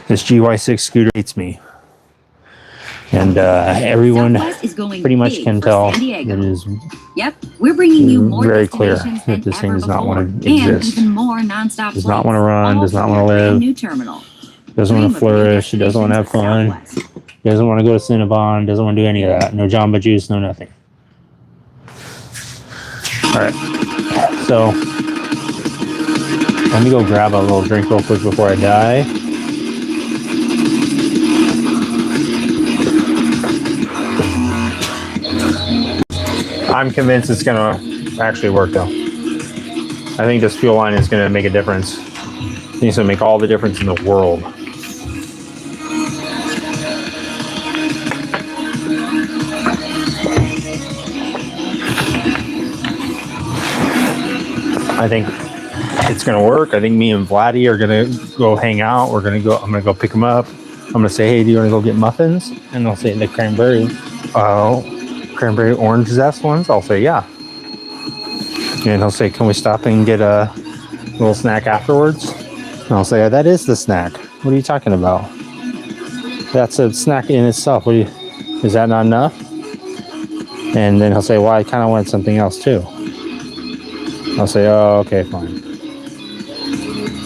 A: This GY6 scooter hates me. And everyone pretty much can tell it is
C: we're bringing you more
A: very clear that this thing does not want to exist. Does not want to run, does not want to live, doesn't want to flourish, it doesn't want to have fun, doesn't want to go to Cinnabon, doesn't want to do any of that. No Jamba Juice, no nothing. Alright, so let me go grab a little drink real quick before I die. I'm convinced it's going to actually work, though. I think this fuel line is going to make a difference. I think it's going to make all the difference in the world. I think it's going to work. I think me and Vladdy are going to go hang out. I'm going to go pick him up. I'm going to say, hey, do you want to go get muffins? And they'll say the cranberry orange zest ones. I'll say yeah, and he'll say, can we stop and get a little snack afterwards? And I'll say, that is the snack. What are you talking about? That's a snack in itself. Is that not enough? And then he'll say, well, I kind of want something else too. I'll say, oh, okay, fine.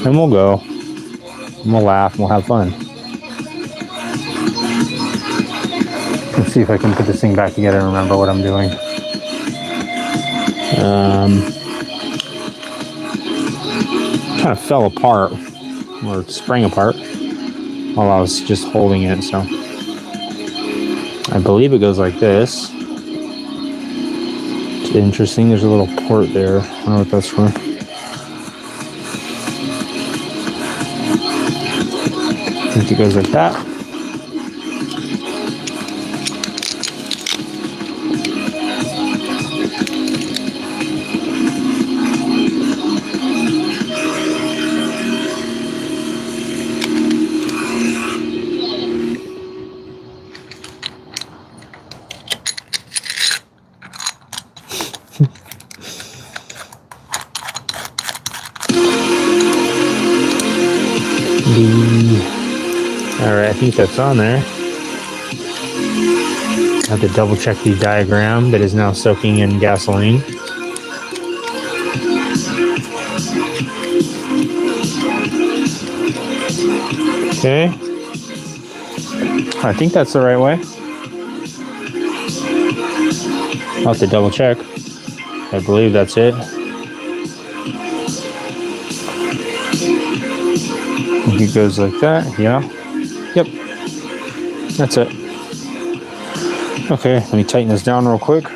A: And we'll go and we'll laugh and we'll have fun. Let's see if I can put this thing back together and remember what I'm doing. Kind of fell apart, or sprang apart, while I was just holding it, so. I believe it goes like this. It's interesting, there's a little port there. I don't know what that's for. I think it goes like that. think that's on there. I have to double check the diagram that is now soaking in gasoline. Okay. I think that's the right way. I'll have to double check. I believe that's it. It goes like that, yeah. Yep. That's it. Okay, let me tighten this down real quick.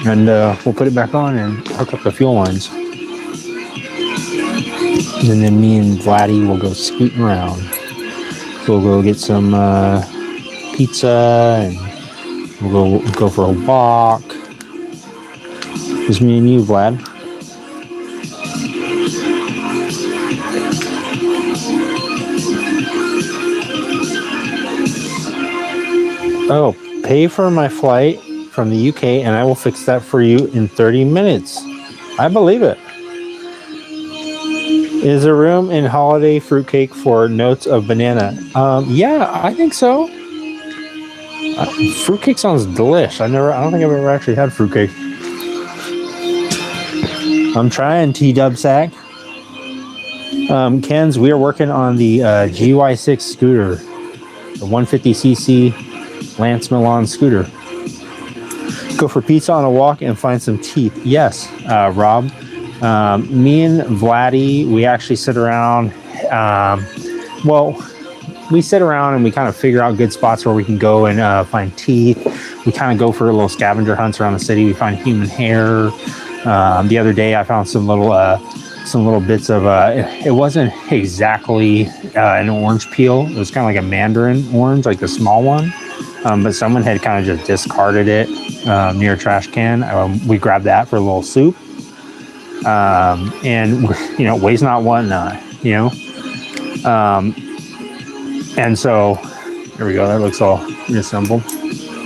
A: And we'll put it back on and hook up the fuel lines. And then me and Vladdy will go scooting around. So we'll go get some pizza and we'll go for a walk. Just me and you, Vlad. Oh, pay for my flight from the UK and I will fix that for you in 30 minutes. I believe it. Is there room in holiday fruitcake for notes of banana? Yeah, I think so. Fruitcake sounds delish. I don't think I've ever actually had fruitcake. I'm trying, T-Dub Sack. Ken's, we are working on the GY6 scooter, the 150cc Lance Milan scooter. Go for pizza on a walk and find some teeth. Yes, Rob. Me and Vladdy, we actually sit around. We sit around and we kind of figure out good spots where we can go and find teeth. We kind of go for little scavenger hunts around the city. We find human hair. The other day, I found some little bits of. It wasn't exactly an orange peel. It was kind of like a mandarin orange, like the small one. But someone had kind of just discarded it near a trash can. We grabbed that for a little soup. And weighs not, want not, and so there we go. That looks all reassembled.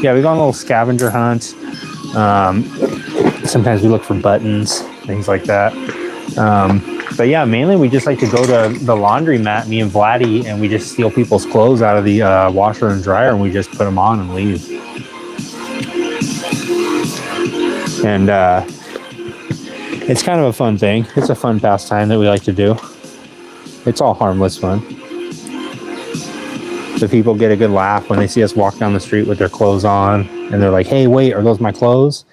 A: Yeah, we go on a little scavenger hunt. Sometimes we look for buttons, things like that. But yeah, mainly we just like to go to the laundromat, me and Vladdy, and we just steal people's clothes out of the washer and dryer, and we just put them on and leave. And it's kind of a fun thing. It's a fun pastime that we like to do. It's all harmless fun. The people get a good laugh when they see us walk down the street with their clothes on, and they're like, "Hey, wait, are those my clothes?"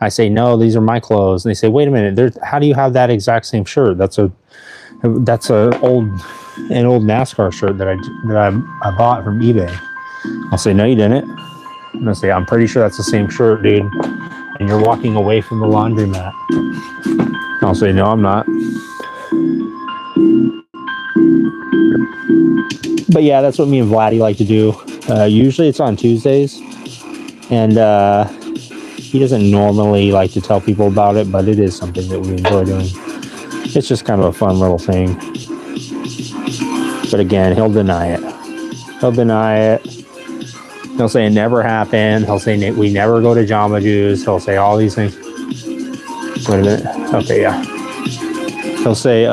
A: I say, "No, these are my clothes." And they say, "Wait a minute, how do you have that exact same shirt? That's an old NASCAR shirt that I bought from eBay." I'll say, "No, you didn't." And I say, "I'm pretty sure that's the same shirt, dude. And you're walking away from the laundromat." I'll say, "No, I'm not." But yeah, that's what me and Vladdy like to do. Usually it's on Tuesdays. And he doesn't normally like to tell people about it, but it is something that we enjoy doing. It's just kind of a fun little thing. But again, he'll deny it. He'll say it never happened. He'll say we never go to Jamba Juice. He'll say all these things. Wait a minute. Okay, yeah. He'll say,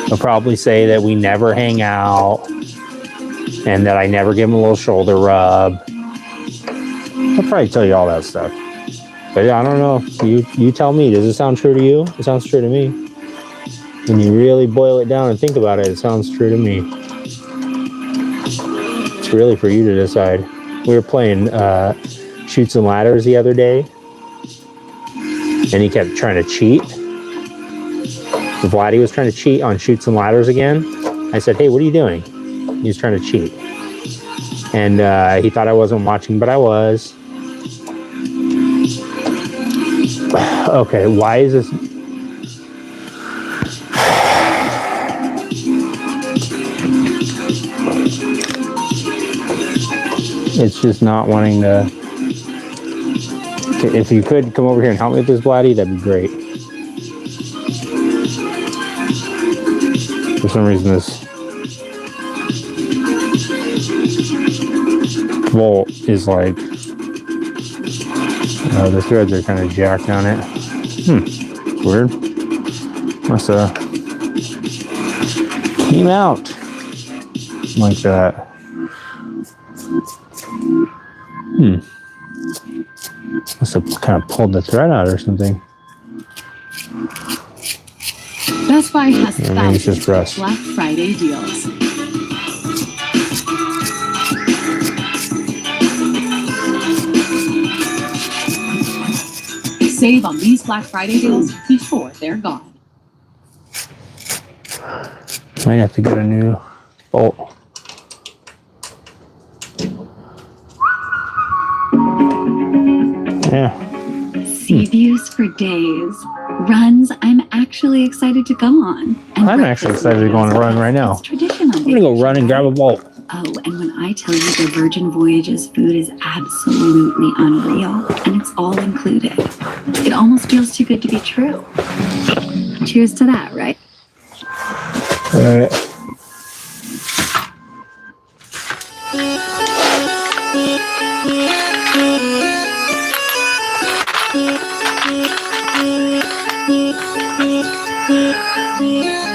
A: he'll probably say that we never hang out and that I never give him a little shoulder rub. He'll probably tell you all that stuff. But yeah, I don't know. You tell me. Does it sound true to you? It sounds true to me. When you really boil it down and think about it, it sounds true to me. It's really for you to decide. We were playing Chutes and Ladders the other day, and he kept trying to cheat. Vladdy was trying to cheat on Chutes and Ladders again. I said, "Hey, what are you doing?" He was trying to cheat. And he thought I wasn't watching, but I was. Okay, why is this? It's just not wanting to. Okay, if you could come over here and help me with this, Vladdy, that'd be great. For some reason, this bolt is like, the threads are kind of jacked on it. Weird. Must have came out. something like that. Must have kind of pulled the thread out or something.
C: Best Buy has
A: Maybe it's just
C: thousands of
A: rust.
C: Black Friday deals. Save on these Black Friday deals before they're gone.
A: Might have to get a new bolt. Yeah.
C: Sea views for days. Runs I'm actually excited to go on. And
A: I'm actually
C: breakfast
A: excited to go on a run right now.
C: It's tradition on
A: I'm gonna go run and grab a bolt.
C: Oh, and when I tell you the Virgin Voyages food is absolutely unreal, and it's all included, it almost feels too good to be true. Cheers to that, right?
A: All right.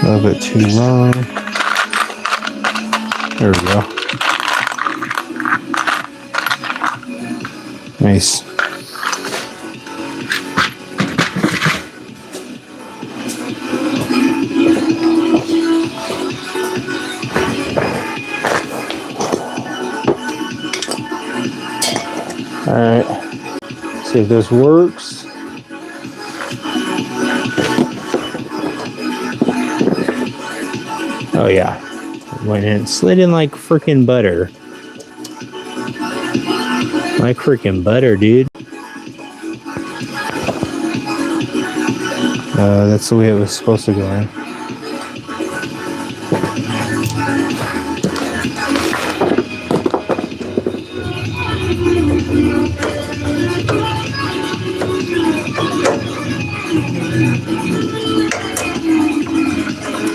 A: A little bit too long. There we go. Nice. All right. See if this works. Oh yeah, went in, slid in like freaking butter. Like freaking butter, dude. That's the way it was supposed to go in.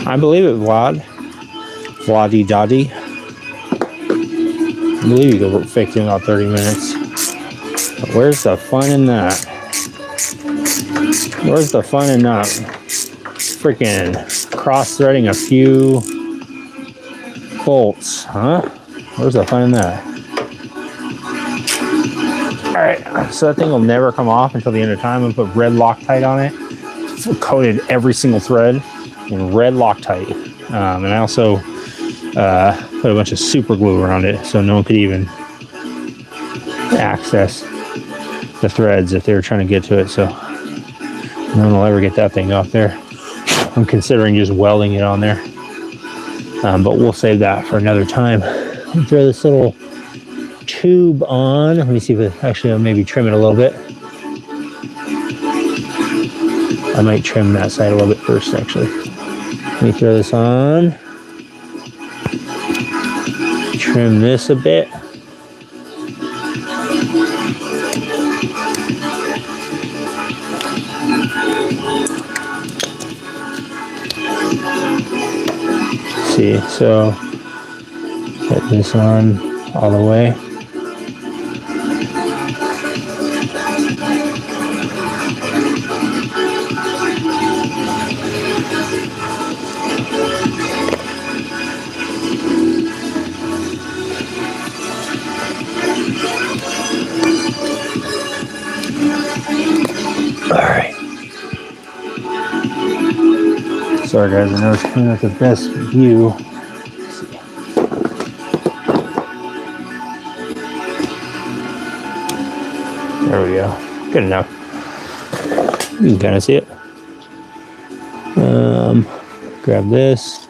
A: I believe it, Vlad. Vladdy Dotty. I believe you go fix it in about 30 minutes. But where's the fun in that? Where's the fun in not freaking cross-threading a few bolts, huh? Where's the fun in that? Alright, so that thing will never come off until the end of time. I'm gonna put red Loctite on it. It's coated every single thread in red Loctite. And I also put a bunch of super glue around it so no one could even access the threads if they were trying to get to it. So no one will ever get that thing off there. I'm considering just welding it on there. But we'll save that for another time. I'll throw this little tube on. Let me see if it actually, I'll maybe trim it a little bit. I might trim that side a little bit first, actually. Let me throw this on. Trim this a bit. See, so put this on all the way. Sorry guys, I know it's probably not the best view. There we go. Good enough. You can kind of see it. Grab this.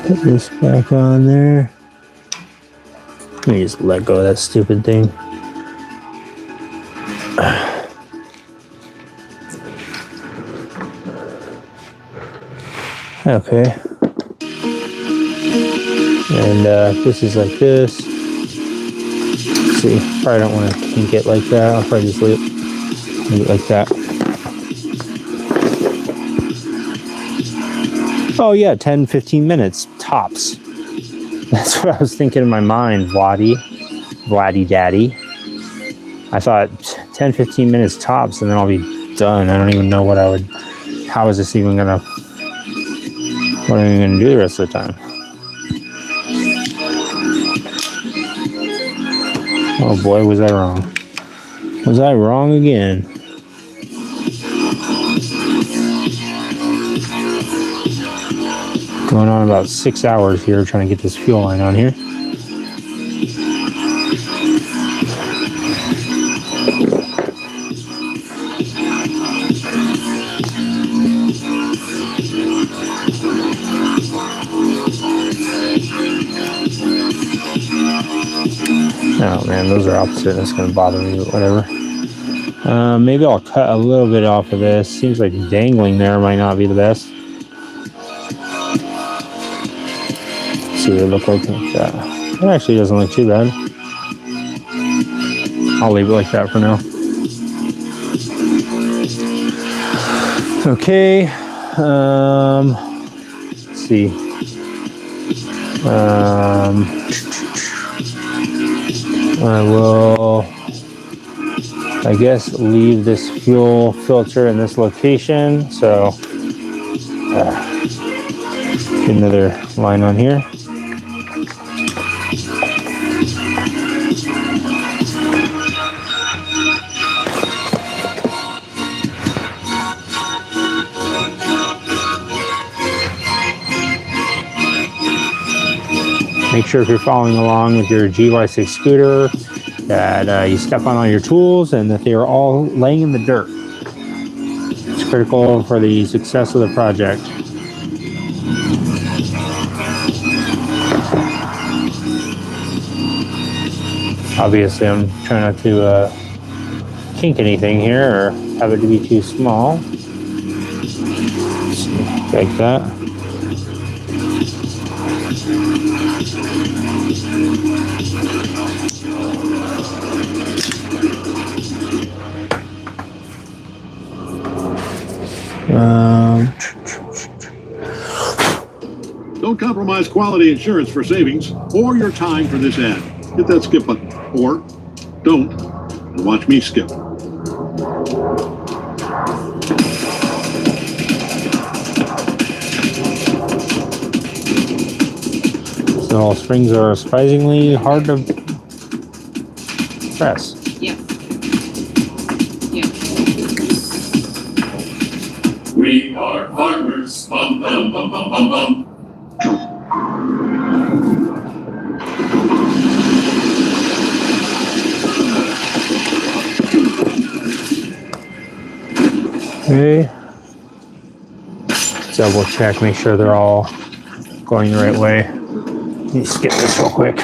A: Put this back on there. Let me just let go of that stupid thing. Okay. And this is like this. Let's see, probably don't want to kink it like that. I'll probably just leave it like that. Oh yeah, 10-15 minutes tops. That's what I was thinking in my mind, Vladdy Daddy. I thought 10-15 minutes tops and then I'll be done. I don't even know what I would how is this even gonna, what am I gonna do the rest of the time? Oh boy, was I wrong. Was I wrong again? Going on about 6 hours here trying to get this fuel line on here. Oh man, those are opposite. That's going to bother me, but whatever. Maybe I'll cut a little bit off of this. Seems like dangling there might not be the best. Let's see what it looks like that. It actually doesn't look too bad. I'll leave it like that for now. Okay. Let's see. I will, I guess, leave this fuel filter in this location. So, get another line on here. Make sure if you're following along with your GY6 scooter that you step on all your tools and that they are all laying in the dirt. It's critical for the success of the project. Obviously, I'm trying not to kink anything here or have it to be too small. Like that.
D: Don't compromise quality insurance for savings or your time for this ad. Hit that skip button, or don't, and watch me skip.
A: So all springs are surprisingly hard to press.
E: Yeah. Yeah.
F: We are farmers. Bum, bum, bum, bum, bum, bum.
A: Okay. Double check, make sure they're all going the right way. Let me skip this real quick.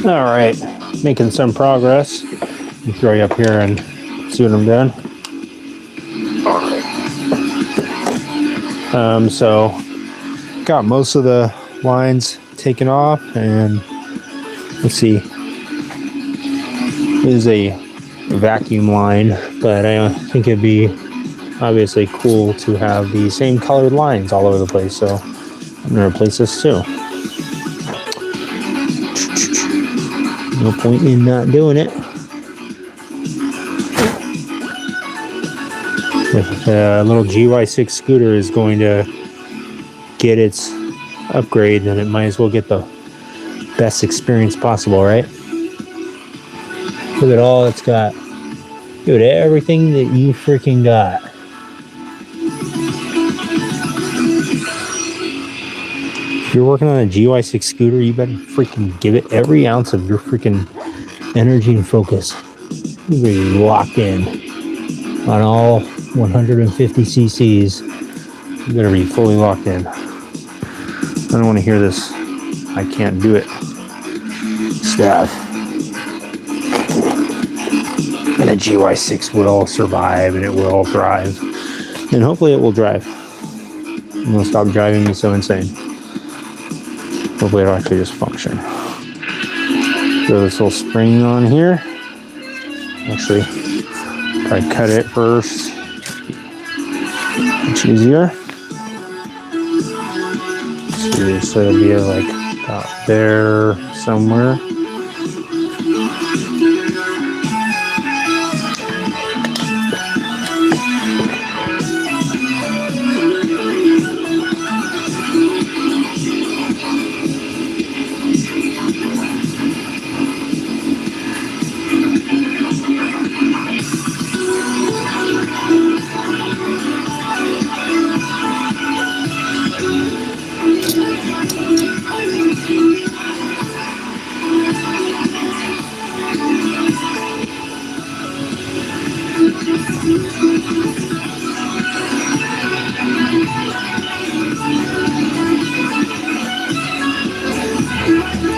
A: All right, making some progress. Let me throw you up here and see what I'm doing. So got most of the lines taken off, and let's see. This is a vacuum line, but I think it'd be obviously cool to have the same colored lines all over the place. So I'm gonna replace this too. No point in not doing it. If the little GY6 scooter is going to get its upgrade, then it might as well get the best experience possible, right? Look at all it's got. Look at everything that you freaking got. If you're working on a GY6 scooter, you better freaking give it every ounce of your freaking energy and focus. You better be locked in on all 150 cc's. You better be fully locked in. I don't want to hear this "I can't do it" stuff. And a GY6 will survive, and it will thrive, and hopefully it will drive. I'm gonna stop driving me so insane. Hopefully it'll actually just function. Throw this little spring on here. Actually, probably cut it first. Much easier. So it'll be like about there somewhere.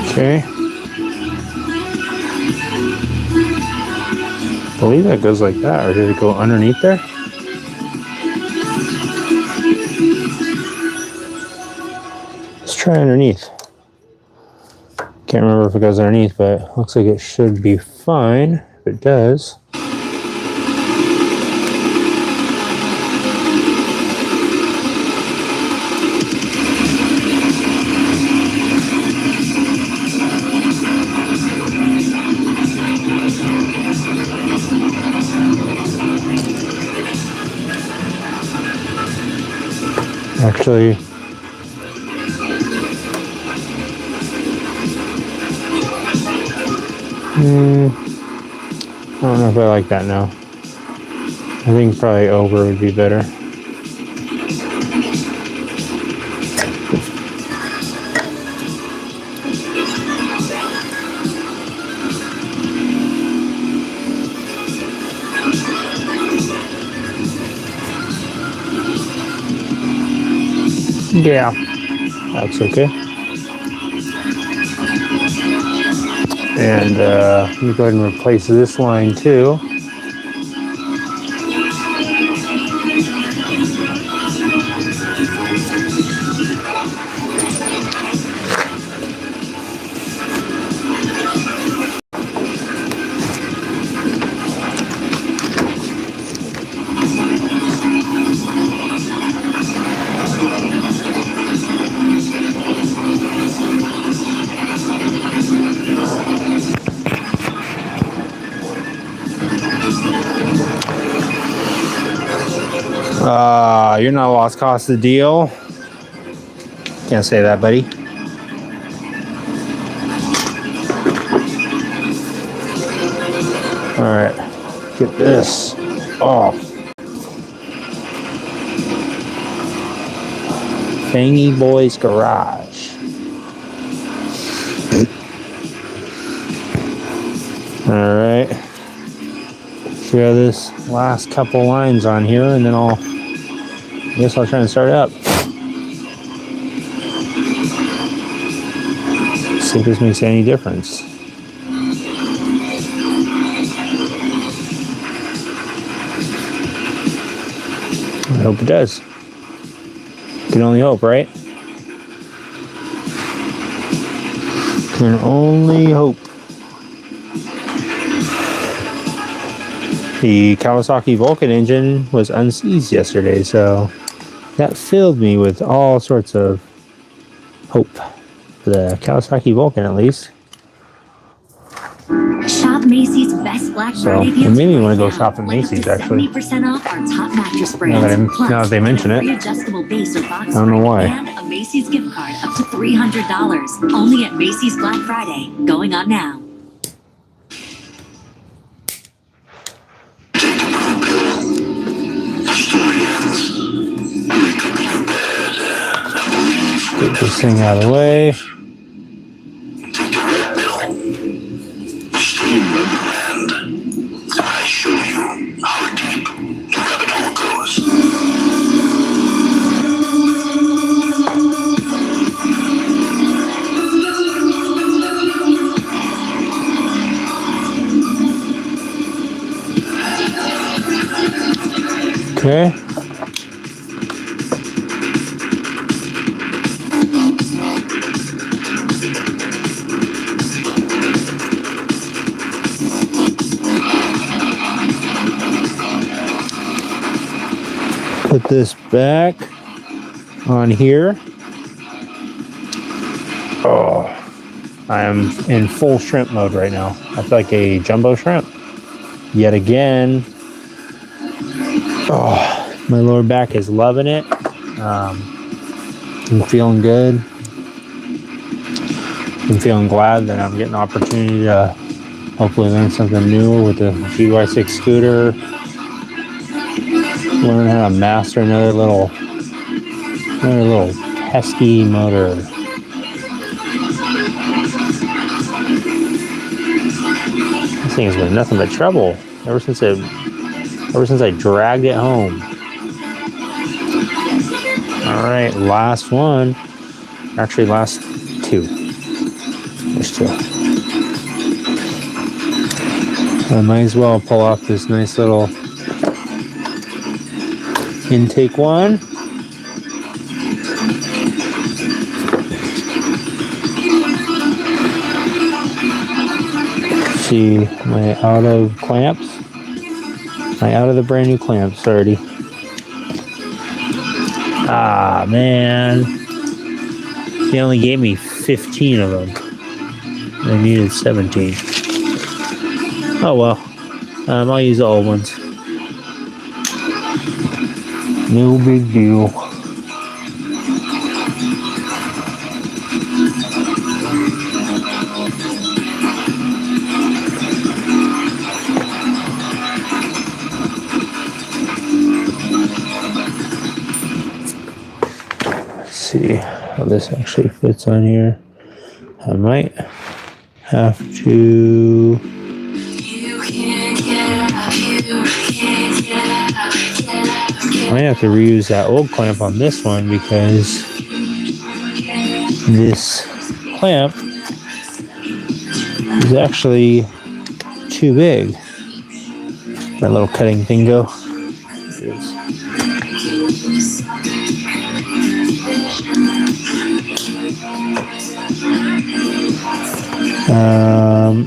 A: Okay. I believe that goes like that, or did it go underneath there? Let's try underneath. Can't remember if it goes underneath, but looks like it should be fine if it does. Actually, I don't know if I like that now. I think probably over would be better. Yeah, that's okay. And let me go ahead and replace this line too. You're not lost cost of the deal. Can't say that, buddy. All right, get this off. Fangy Boy's Garage. All right. So we have this last couple lines on here, and then I guess I'll try and start it up. See if this makes any difference. I hope it does. Can only hope, right? Can only hope. The Kawasaki Vulcan engine was unseized yesterday, so that filled me with all sorts of hope for the Kawasaki Vulcan, at least.
C: Shop Macy's best Black Friday deals.
A: It made me want to go
C: right now.
A: shop at Macy's, actually.
C: 70% off our top mattress
A: Now
C: brands.
A: that they mention it.
C: Readjustable base or box
A: I don't know why.
C: And a Macy's gift card up to $300. Only at Macy's Black Friday. Going on now.
A: Get this thing out of the way.
F: I show you how deep the rabbit hole goes.
A: Okay. Put this back on here. Oh, I am in full shrimp mode right now. I feel like a jumbo shrimp. Yet again. Oh, my lower back is loving it. I'm feeling good. I'm feeling glad that I'm getting an opportunity to hopefully learn something new with the GY6 scooter. Learn how to master another little pesky motor. This thing has been nothing but trouble ever since I dragged it home. All right, last one. Actually, last two. There's two. I might as well pull off this nice little intake one. See, am I out of clamps? Am I out of the brand new clamps already? Ah, man. They only gave me 15 of them. I needed 17. Oh well. I'll use the old ones. No big deal. Let's see how this actually fits on here. I might have to. I might have to reuse that old clamp on this one because this clamp is actually too big. That little cutting thing go. It is.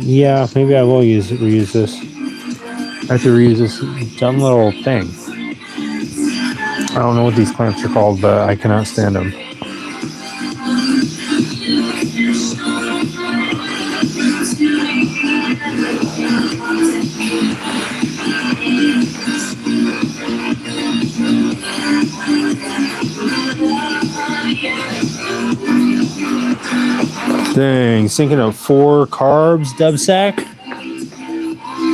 A: Yeah, maybe I will reuse this. I have to reuse this dumb little thing. I don't know what these clamps are called, but I cannot stand them. Dang, sinking up 4 carbs, dub sack.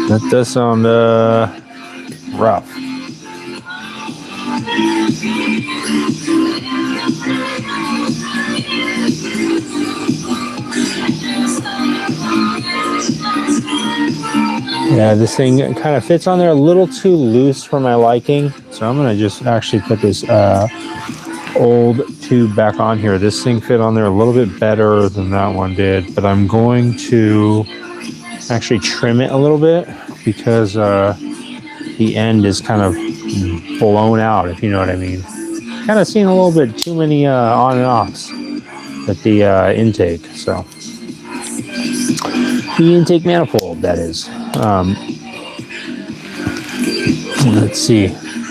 A: That does sound rough. Yeah, this thing kind of fits on there a little too loose for my liking. So I'm going to just actually put this old tube back on here. This thing fit on there a little bit better than that one did. But I'm going to actually trim it a little bit because the end is kind of blown out, if you know what I mean. Kind of seen a little bit too many on and offs with the intake. So the intake manifold, that is. Let's see.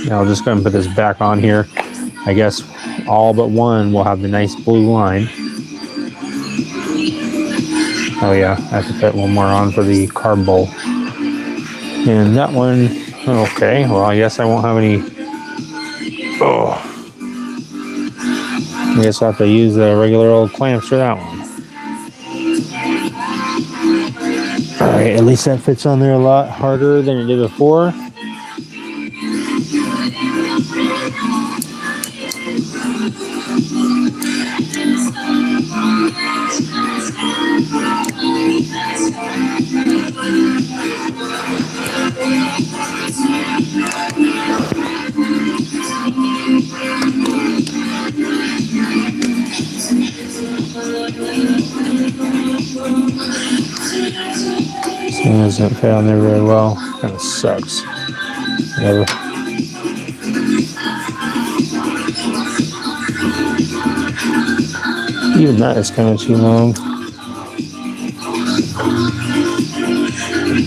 A: Now I'll just go ahead and put this back on here. I guess all but one will have the nice blue line. Oh yeah, I have to put one more on for the carb bowl. And that one, okay, well I guess I won't have any. Oh. I guess I'll have to use the regular old clamps for that one. Alright, at least that fits on there a lot harder than it did before. This one doesn't fit on there very well. Kind of sucks. Whatever. Even that is kind of too long.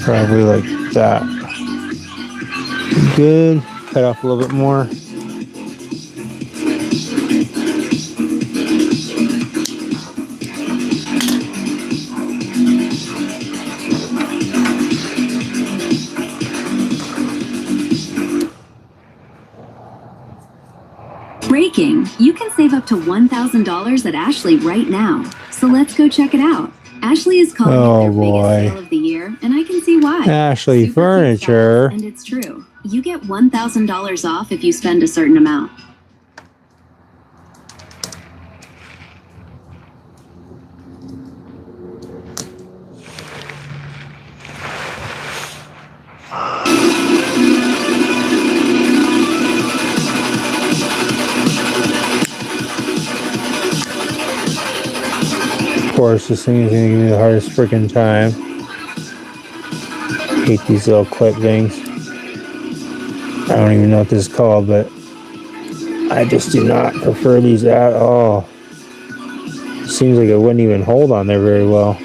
A: Probably like that. Good. Cut off a little bit more.
C: Breaking! You can save up to $1,000 at Ashley right now. So let's go check it out. Ashley is calling it their biggest sale of the year, and I can see why.
A: Ashley
C: Super cute
A: Furniture.
C: styles, and it's true. You get $1,000 off if you spend a certain amount.
A: Of course, this thing is going to give me the hardest freaking time. Hate these little clip things. I don't even know what this is called, but I just do not prefer these at all. Seems like it wouldn't even hold on there very well.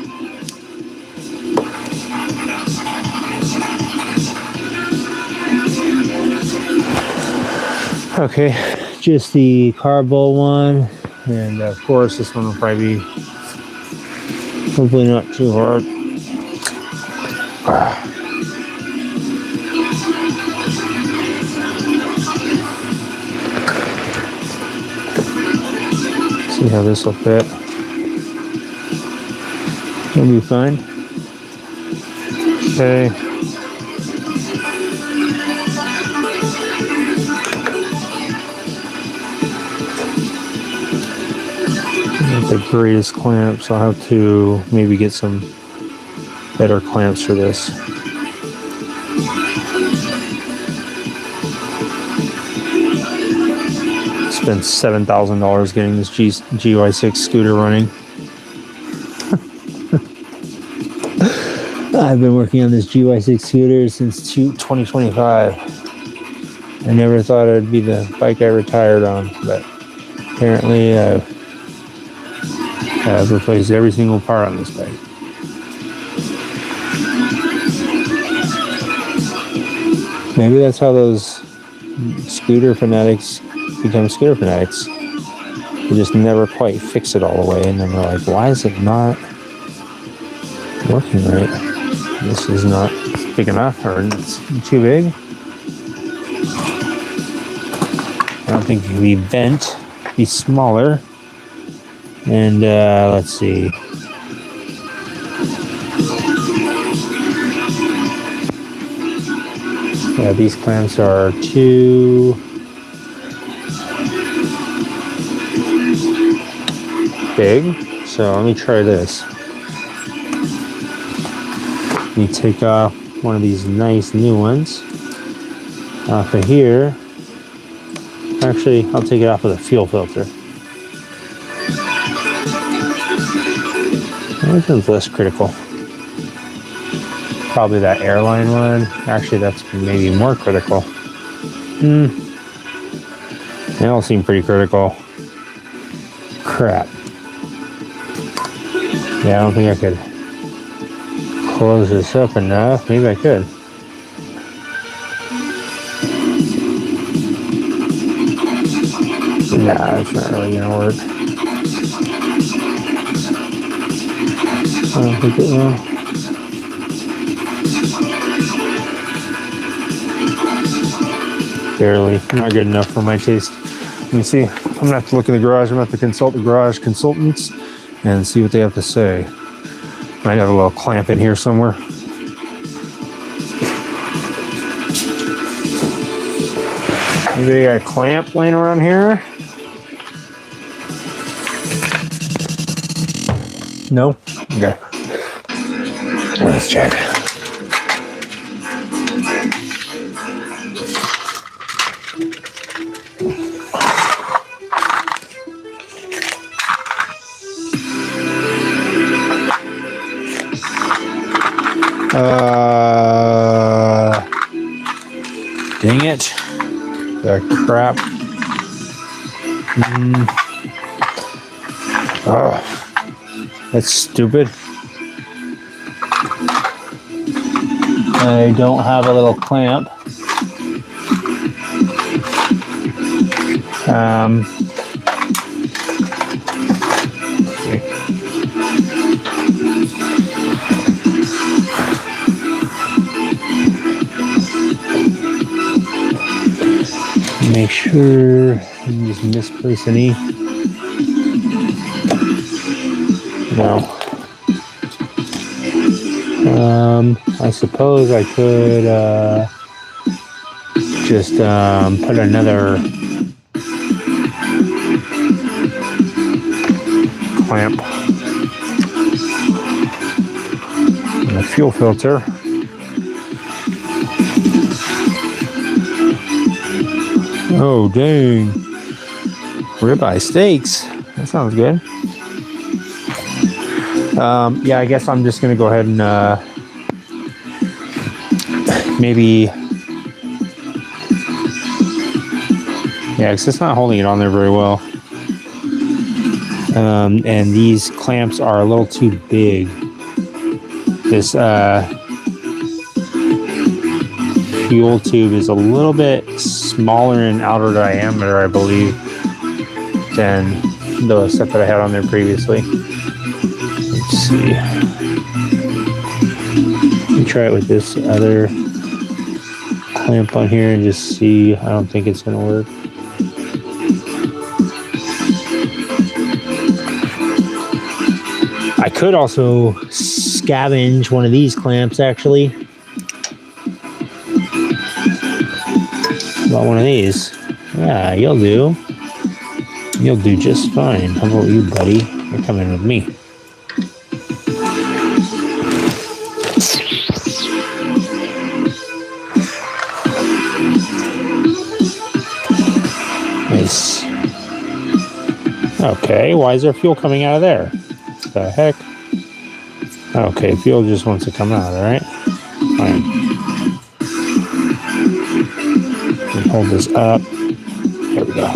A: Okay, just the cardboard one, and of course this one will probably be hopefully not too hard. See how this will fit. It'll be fine. Okay. Not the greatest clamps. I'll have to maybe get some better clamps for this. Spent $7,000 getting this GY6 scooter running. I've been working on this GY6 scooter since 2025. I never thought it'd be the bike I retired on, but apparently I've replaced every single part on this bike. Maybe that's how those scooter fanatics become scooter fanatics. They just never quite fix it all the way, and then they're like, why is it not working right? This is not big enough, or it's too big. I don't think it can be bent, be smaller. And let's see. Yeah, these clamps are too big. So let me try this. Let me take off one of these nice new ones off of here. Actually, I'll take it off with a fuel filter. Which one's less critical? Probably that airline one. Actually, that's maybe more critical. They all seem pretty critical. Crap. Yeah, I don't think I could close this up enough. Maybe I could. Nah, it's not really gonna work. I don't think it will. Barely. Not good enough for my taste. Let me see. I'm gonna have to look in the garage. I'm gonna have to consult the garage consultants and see what they have to say. Might have a little clamp in here somewhere. Maybe they got a clamp laying around here. No? Okay. Let's check. Dang it. The crap. Oh, that's stupid. I don't have a little clamp. Make sure I didn't just misplace any. No. I suppose I could just put another clamp on the fuel filter. Oh, dang. Ribeye steaks. That sounds good. Yeah, I guess I'm just going to go ahead and maybe... Yeah, because it's not holding it on there very well. And these clamps are a little too big. This fuel tube is a little bit smaller in outer diameter, I believe, than the set that I had on there previously. Let's see. Let me try it with this other clamp on here and just see. I don't think it's going to work. I could also scavenge one of these clamps, actually. About one of these. Yeah, you'll do. You'll do just fine. How about you, buddy? You're coming with me. Nice. Okay, why is there fuel coming out of there? What the heck? Okay, fuel just wants to come out, alright? Fine. Hold this up. There we go.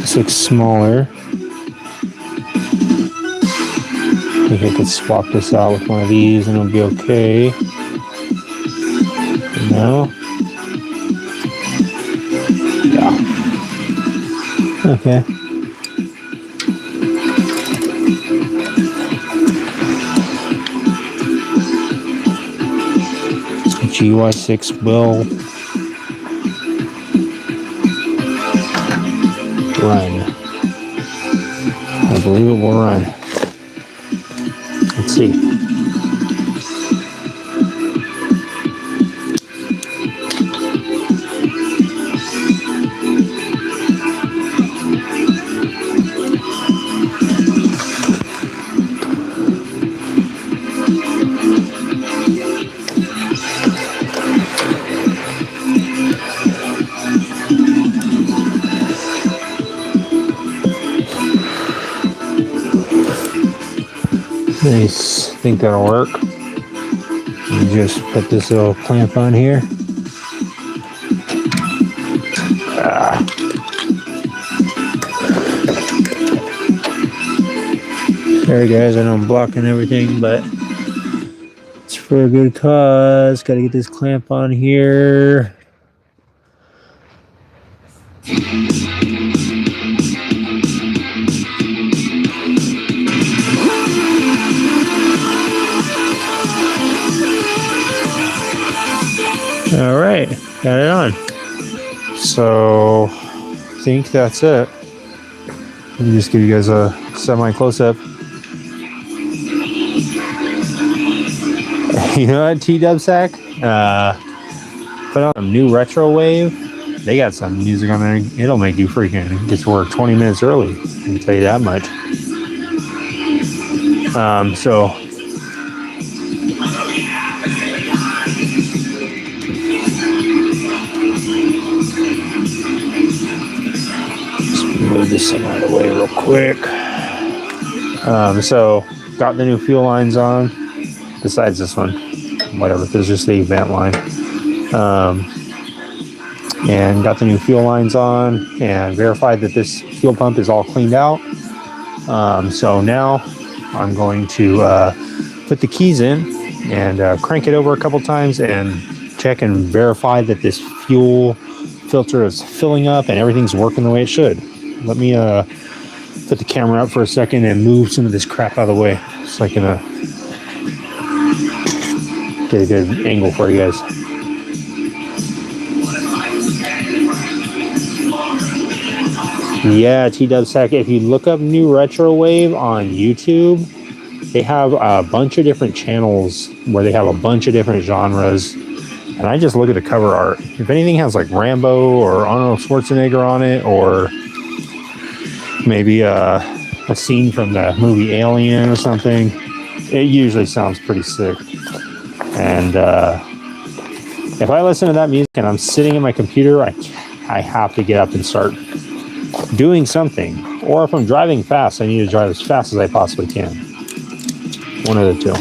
A: This looks smaller. I think I could swap this out with one of these and it'll be okay. No? Yeah. Okay. GY6 will run. I believe it will run. Let's see. Nice. I think that'll work. You just put this little clamp on here. Sorry guys, I know I'm blocking everything, but it's for a good cause. Gotta get this clamp on here. All right, got it on. So, I think that's it. Let me just give you guys a semi-close-up. You know what, T-Dubsack? Put on a new retro wave. They got some music on there. It'll make you freaking get to work 20 minutes early. I can tell you that much. So move this thing out of the way real quick. So got the new fuel lines on, besides this one, whatever, there's just the event line. And got the new fuel lines on and verified that this fuel pump is all cleaned out. So now I'm going to put the keys in and crank it over a couple times and check and verify that this fuel filter is filling up and everything's working the way it should. Let me put the camera up for a second and move some of this crap out of the way so I can get a good angle for you guys. Yeah, T-Dubsec. If you look up New Retro Wave on YouTube, they have a bunch of different channels where they have a bunch of different genres. And I just look at the cover art. If anything has like Rambo or Arnold Schwarzenegger on it, or maybe a scene from the movie Alien or something, it usually sounds pretty sick. And if I listen to that music and I'm sitting at my computer, I have to get up and start doing something. Or if I'm driving fast, I need to drive as fast as I possibly can. One of the two.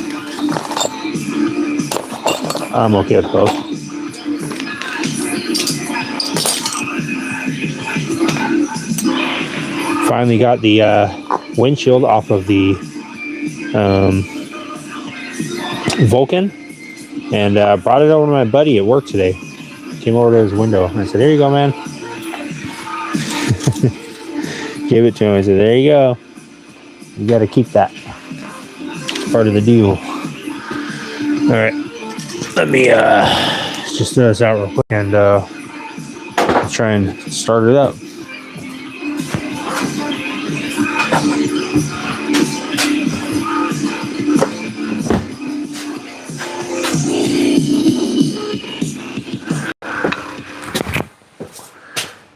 A: I'm okay with both. Finally got the windshield off of the Vulcan, and brought it over to my buddy at work today. Came over to his window and I said, "Here you go, man." Gave it to him. I said, "There you go. You got to keep that. It's part of the deal." All right, let me just throw this out real quick and try and start it up.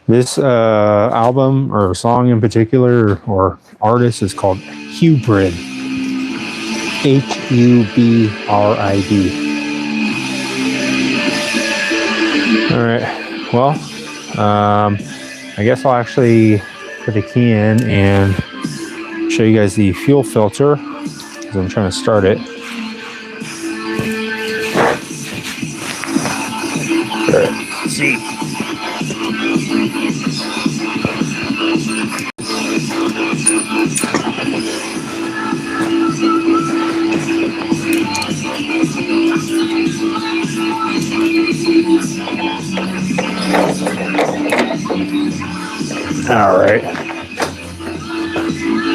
A: This album or song in particular or artist is called Hubrid. Hubrid. All right. Well, I guess I'll actually put the key in and show you guys the fuel filter because I'm trying to start it. All right. Let's see. All right.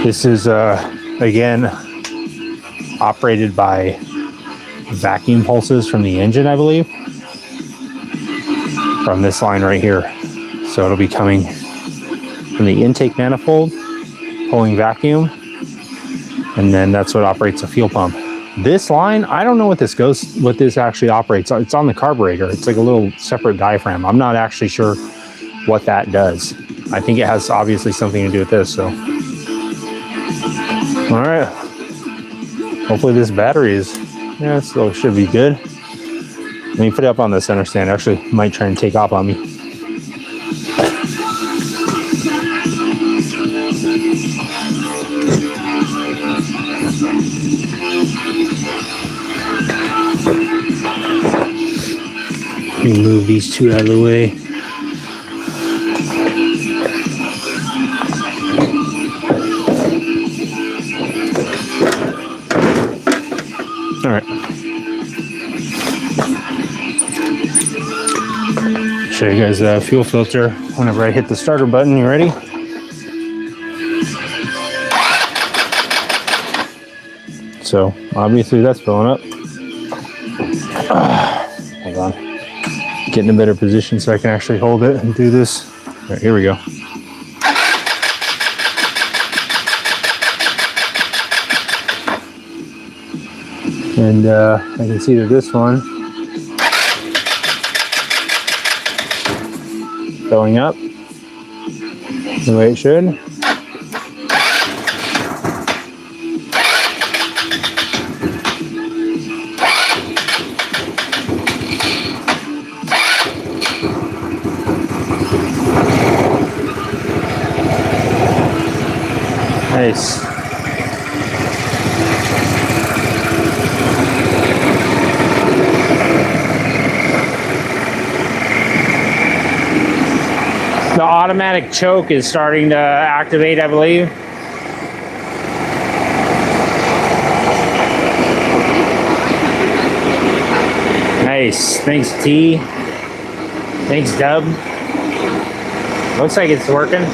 A: This is again operated by vacuum pulses from the engine, I believe, from this line right here. So it'll be coming from the intake manifold, pulling vacuum, and then that's what operates the fuel pump. This line, I don't know what this actually operates. It's on the carburetor. It's like a little separate diaphragm. I'm not actually sure what that does. I think it has obviously something to do with this. So, all right. Hopefully this battery is, yeah, it still should be good. Let me put it up on the center stand. Actually, might try and take off on me. Let me move these two out of the way. All right. Show you guys the fuel filter whenever I hit the starter button. You ready? So obviously that's filling up. Hold on. Get in a better position so I can actually hold it and do this. All right, here we go. And I can see that this one filling up the way it should. Nice. The automatic choke is starting to activate, I believe. Nice. Thanks, T. Thanks, Dub. Looks like it's working.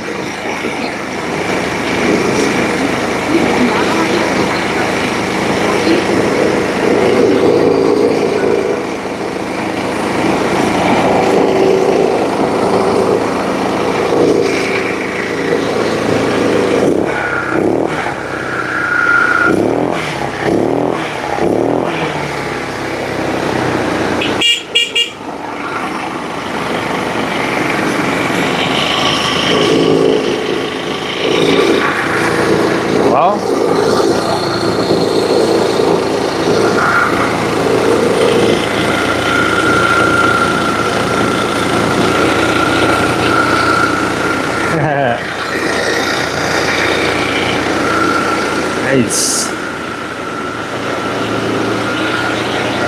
A: Nice.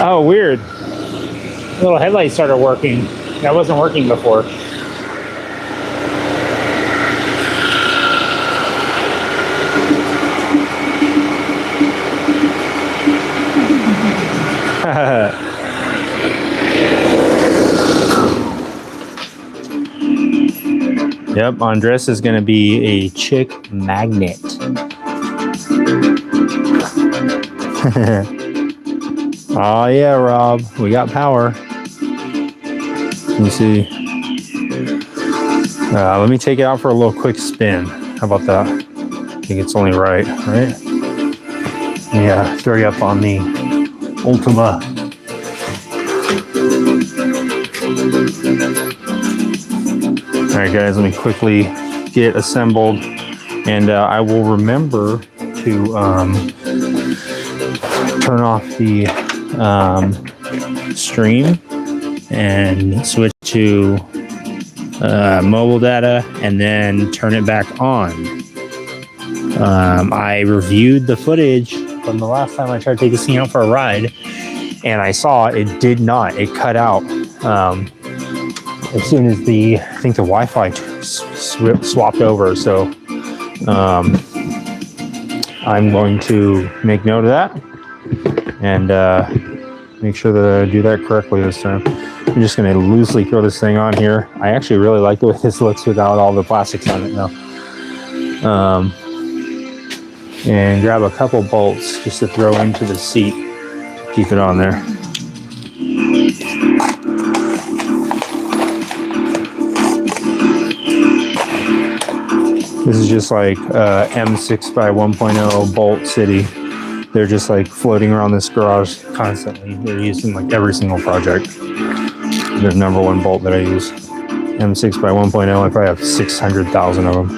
A: Oh, weird. The little headlight started working. That wasn't working before. Yep, Andres is going to be a chick magnet. Oh yeah, Rob, we got power. Let me see. Let me take it out for a little quick spin. How about that? I think it's only right? Yeah, throw you up on the Ultima. All right, guys, let me quickly get assembled, and I will remember to turn off the stream and switch to mobile data, and then turn it back on. I reviewed the footage from the last time I tried to take this thing out for a ride, and I saw it did not. It cut out as soon as I think the Wi-Fi swapped over. So I'm going to make note of that and make sure that I do that correctly this time. I'm just going to loosely throw this thing on here. I actually really like the way this looks without all the plastics on it now. And grab a couple bolts just to throw into the seat. Keep it on there. This is just like M6 by 1.0 bolt city. They're just like floating around this garage constantly. They're used in like every single project. The number one bolt that I use. M6 by 1.0, I probably have 600,000 of them.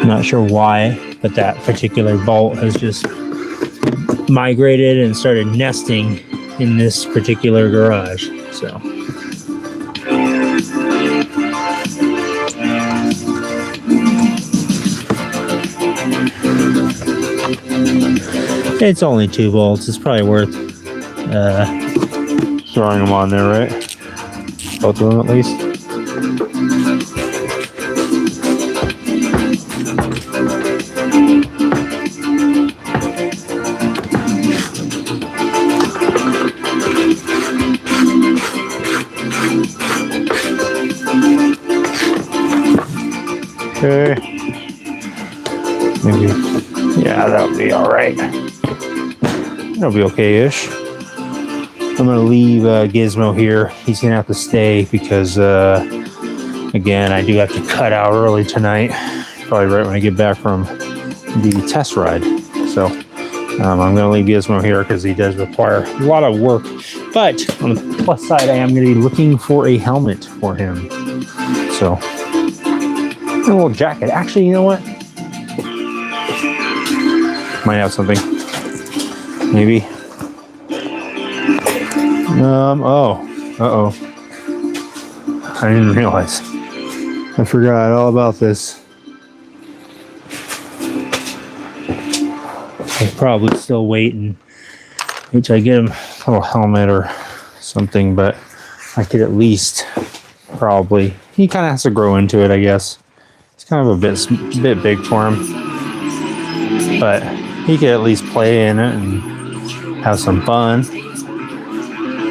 A: Not sure why, but that particular bolt has just migrated and started nesting in this particular garage. So it's only 2 bolts. It's probably worth throwing them on there, right? Both of them at least. Okay. Maybe. Yeah, that'll be all right. That'll be okay-ish. I'm gonna leave Gizmo here. He's gonna have to stay because, again, I do have to cut out early tonight. Probably right when I get back from the test ride. So I'm gonna leave Gizmo here because he does require a lot of work. But on the plus side, I am gonna be looking for a helmet for him. So. A little jacket. Actually, you know what? Might have something. Maybe. Oh. Uh-oh. I didn't realize. I forgot all about this. I'm probably still waiting until I get him a little helmet or something, but I could at least probably. He kind of has to grow into it, I guess. It's kind of a bit big for him, but he could at least play in it and have some fun.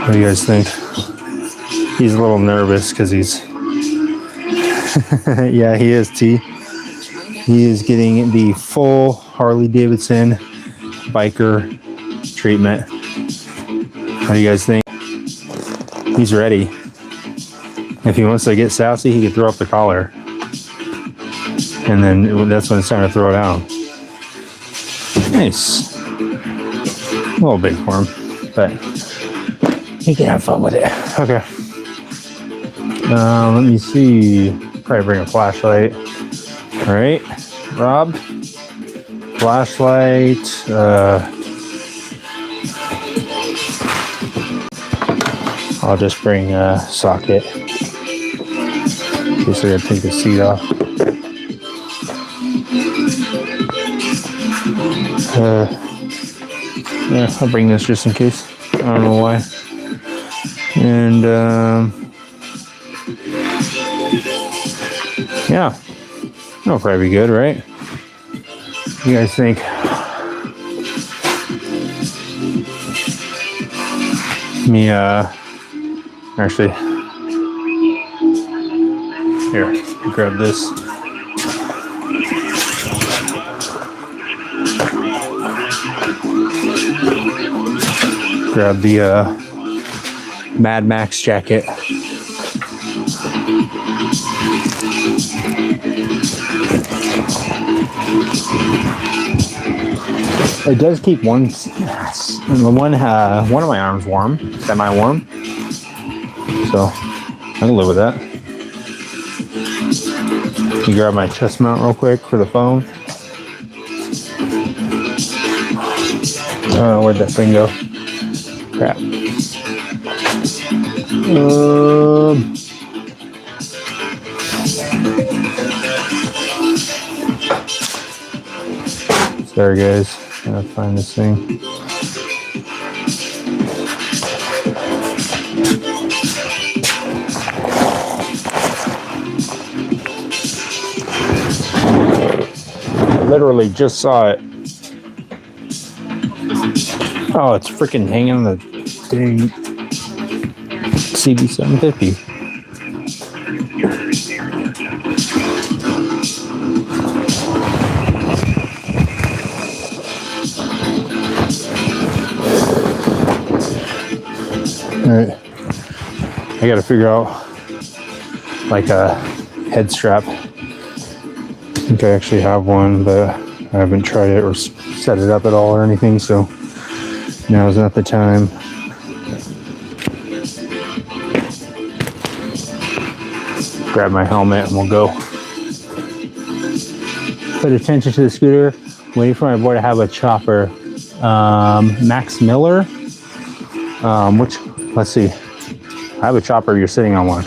A: What do you guys think? He's a little nervous because he's yeah, he is. He is getting the full Harley Davidson biker treatment. What do you guys think? He's ready. If he wants to get sassy, he could throw up the collar. And then that's when it's time to throw it down. Nice. A little big for him, but he can have fun with it. Okay. Let me see. Probably bring a flashlight. All right, Rob. Flashlight. I'll just bring a socket. In case I gotta take the seat off. Yeah, I'll bring this just in case. I don't know why. And yeah, that'll probably be good, right? What do you guys think? Me, actually, here, grab this. Grab the Mad Max jacket. It does keep one of my arms warm, semi-warm. So I can live with that. Let me grab my chest mount real quick for the phone. Where'd that thing go? Crap. Sorry guys, gotta find this thing. I literally just saw it. Oh, it's freaking hanging on the dang CB750. Alright, I gotta figure out like a head strap. I think I actually have one, but I haven't tried it or set it up at all or anything, so now is not the time. Grab my helmet and we'll go. Put attention to the scooter. Waiting for my boy to have a chopper. Max Miller. Let's see. I have a chopper, you're sitting on one.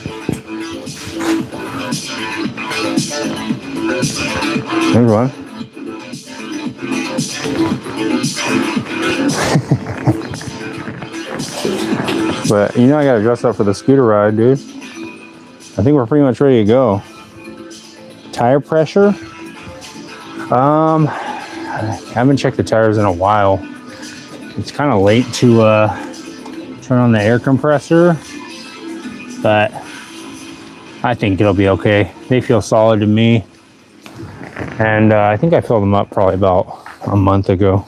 A: There's one. But you know I gotta dress up for the scooter ride, dude. I think we're pretty much ready to go. Tire pressure? I haven't checked the tires in a while. It's kind of late to turn on the air compressor, but I think it'll be okay. They feel solid to me. And I think I filled them up probably about a month ago.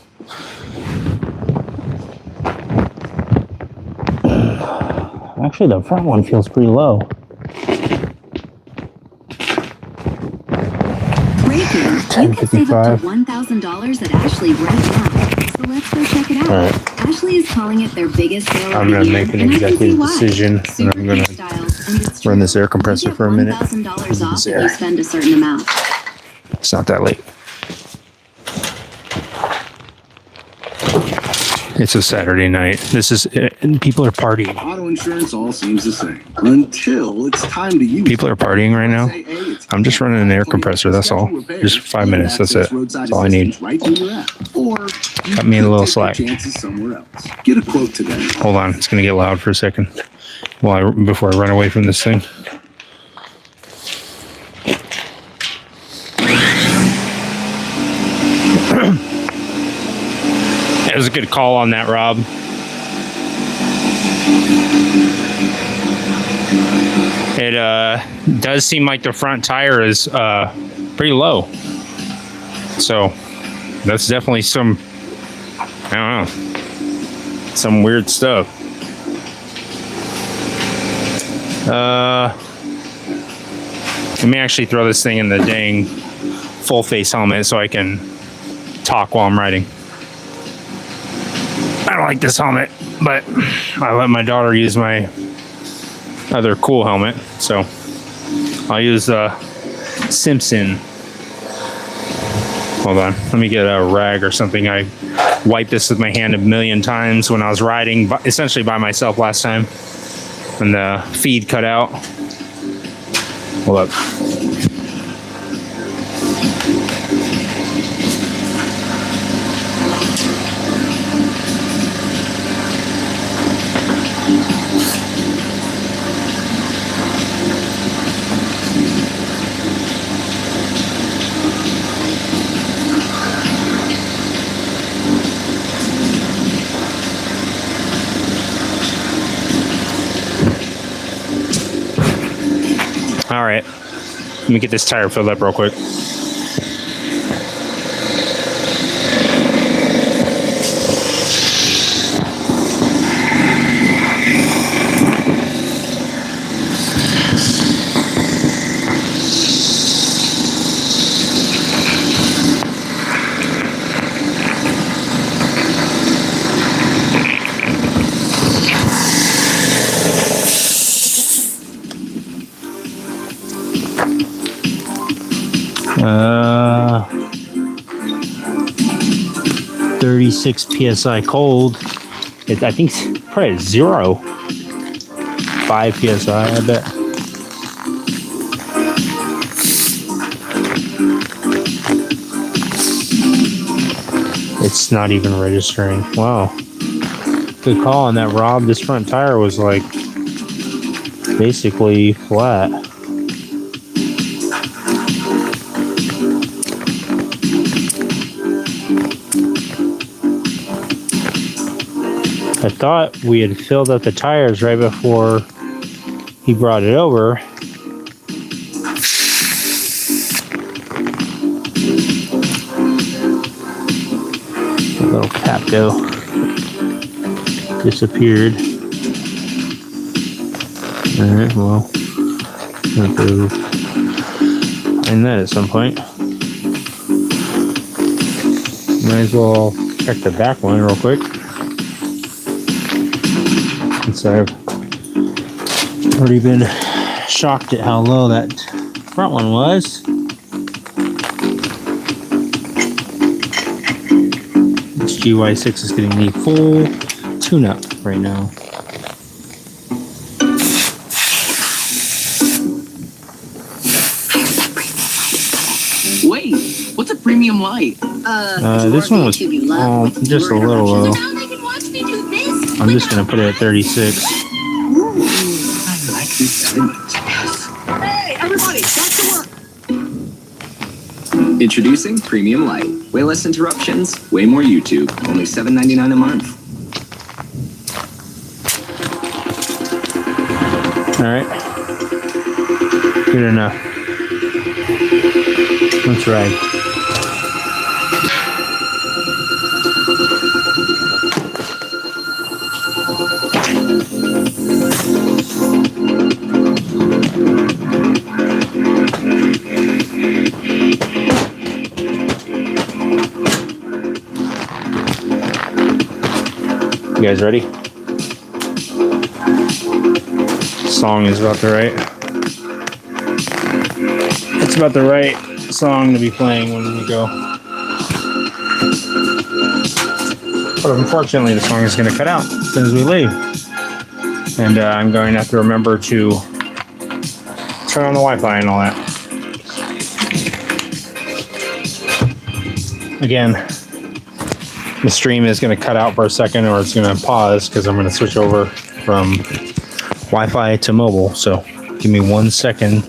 A: Actually, the front one feels pretty low.
C: Breaking. You can save up to $1,000 at Ashley right now. So let's go check it out.
A: All right.
C: Ashley is calling it their biggest sale
A: I'm
C: of the
A: gonna
C: year,
A: make an
C: and I can see
A: executive
C: why.
A: decision, and I'm gonna
C: Hairstyles, and it's
A: run
C: true.
A: this air compressor
C: You get
A: for a minute.
C: $1,000 off if
A: air.
C: you spend a certain amount.
A: It's not that late. It's a Saturday night. People are partying.
G: Auto insurance all seems the same until it's time to use.
A: People are partying right now. I'm just running an air compressor, that's all. Just 5 minutes, that's it. That's all I need.
G: Right in your app. Or
A: Cut me a little slack.
G: chances somewhere else. Get a quote today.
A: Hold on, it's gonna get loud for a second. Before I run away from this thing. It was a good call on that, Rob. It does seem like the front tire is pretty low. So that's definitely some, I don't know, some weird stuff. Let me actually throw this thing in the dang full face helmet so I can talk while I'm riding. I don't like this helmet, but I let my daughter use my other cool helmet, so I'll use the Simpson. Hold on, let me get a rag or something. I wiped this with my hand a million times when I was riding, essentially by myself last time. and the feed cut out. Hold up. All right, let me get this tire filled up real quick. Uh, 36 psi cold. I think it's probably 0. 5 psi, I bet. It's not even registering. Wow. Good call on that, Rob. This front tire was like basically flat. I thought we had filled up the tires right before he brought it over. The little capdo disappeared. Alright, well, I'll have to find that at some point. Might as well check the back one real quick. So I've already been shocked at how low that front one was. This GY6 is getting the full tune-up right now.
H: Wait, what's a premium light?
A: This one was just a little low. I'm just gonna put it at 36.
H: I like this element. Hey, everybody, back to work! Introducing Premium Light. Way less interruptions, way more YouTube. Only $7.99 a month.
A: Alright. Good enough. Let's ride. You guys ready? Song is about the right. It's about the right song to be playing when we go. But unfortunately, the song is going to cut out as soon as we leave. And I'm going to have to remember to turn on the Wi-Fi and all that. Again, the stream is going to cut out for a second, or it's going to pause because I'm going to switch over from Wi-Fi to mobile. So give me 1 second.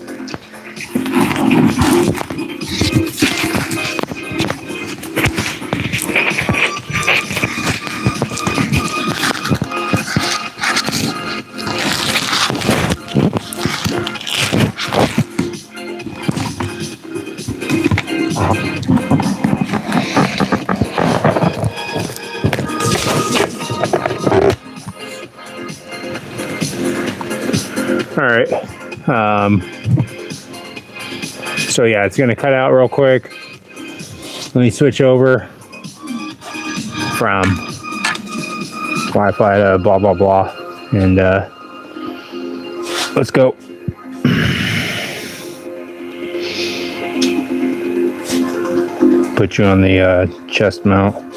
A: All right. So yeah, it's going to cut out real quick. Let me switch over from Wi-Fi to blah, blah, blah. And let's go. Put you on the chest mount.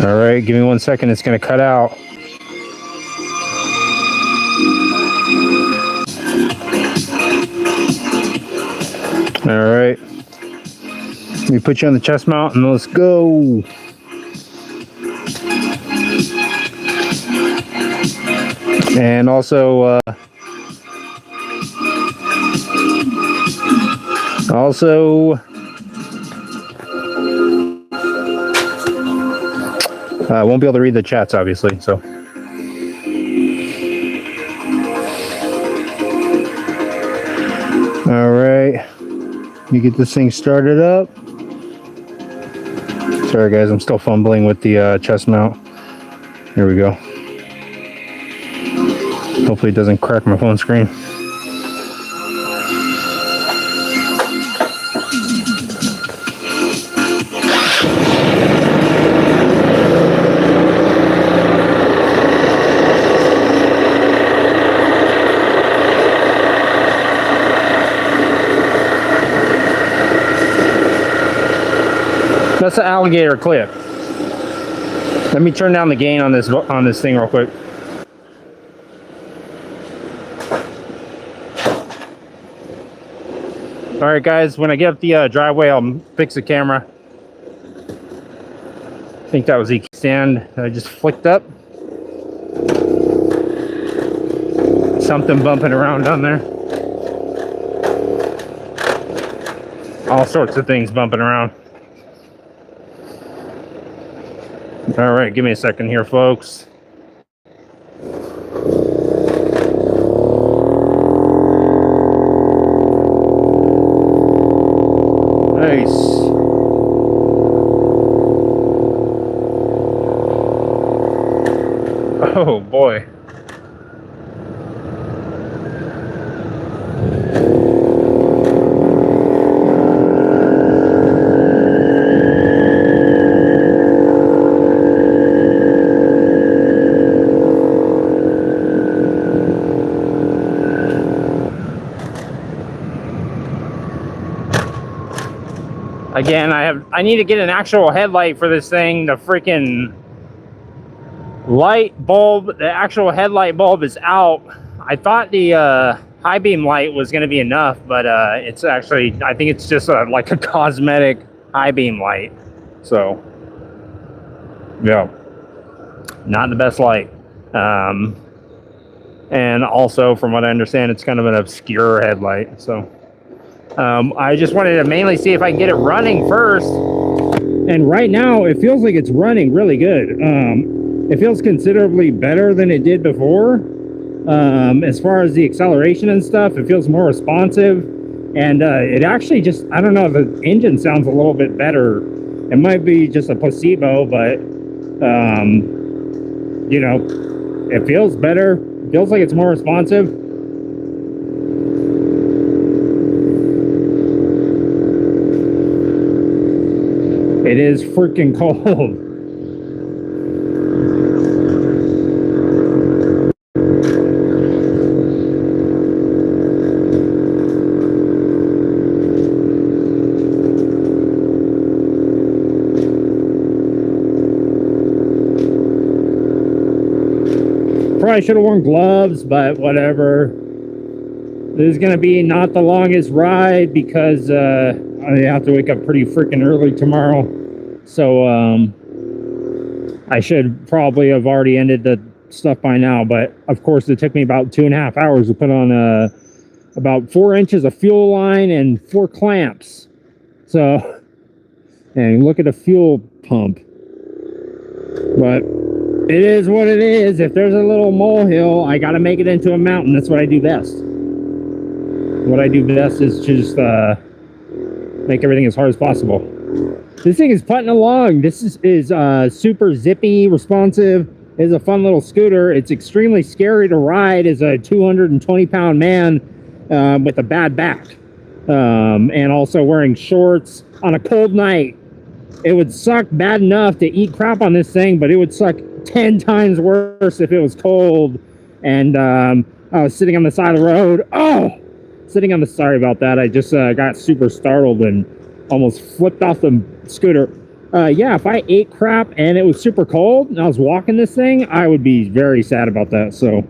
A: All right, give me 1 second. It's going to cut out. All right. Let me put you on the chest mount and let's go. And also, I won't be able to read the chats, obviously, so. All right, let me get this thing started up. Sorry, guys, I'm still fumbling with the chest mount. Here we go. Hopefully it doesn't crack my phone screen. That's an alligator clip. Let me turn down the gain on this thing real quick. All right, guys, when I get up the driveway, I'll fix the camera. I think that was the stand that I just flicked up. Something bumping around down there. All sorts of things bumping around. All right, give me a second here, folks. Nice. Oh boy. Again, I need to get an actual headlight for this thing. The freaking light bulb, the actual headlight bulb is out. I thought the high beam light was going to be enough, but it's actually, I think it's just like a cosmetic high beam light. So, yeah, not the best light. And also, from what I understand, it's kind of an obscure headlight. So, I just wanted to mainly see if I can get it running first. And right now, it feels like it's running really good. It feels considerably better than it did before. As far as the acceleration and stuff, it feels more responsive. And it actually just, I don't know, the engine sounds a little bit better. It might be just a placebo, but, you know, it feels better. It feels like it's more responsive. It is freaking cold. Probably should have worn gloves, but whatever. This is going to be not the longest ride because I have to wake up pretty freaking early tomorrow. So I should probably have already ended the stuff by now. But of course, it took me about 2.5 hours to put on about 4 inches of fuel line and 4 clamps. So, and look at the fuel pump. But it is what it is. If there's a little molehill, I got to make it into a mountain. That's what I do best. What I do best is just make everything as hard as possible. This thing is putting along. This is super zippy, responsive. It's a fun little scooter. It's extremely scary to ride as a 220-pound man with a bad back. And also wearing shorts on a cold night. It would suck bad enough to eat crap on this thing, but it would suck 10 times worse if it was cold. And I was sitting on the side of the road. Oh! Sorry about that. I just got super startled and almost flipped off the scooter.
I: Yeah, if I ate crap and it was super cold and I was walking this thing, I would be very sad about that. So,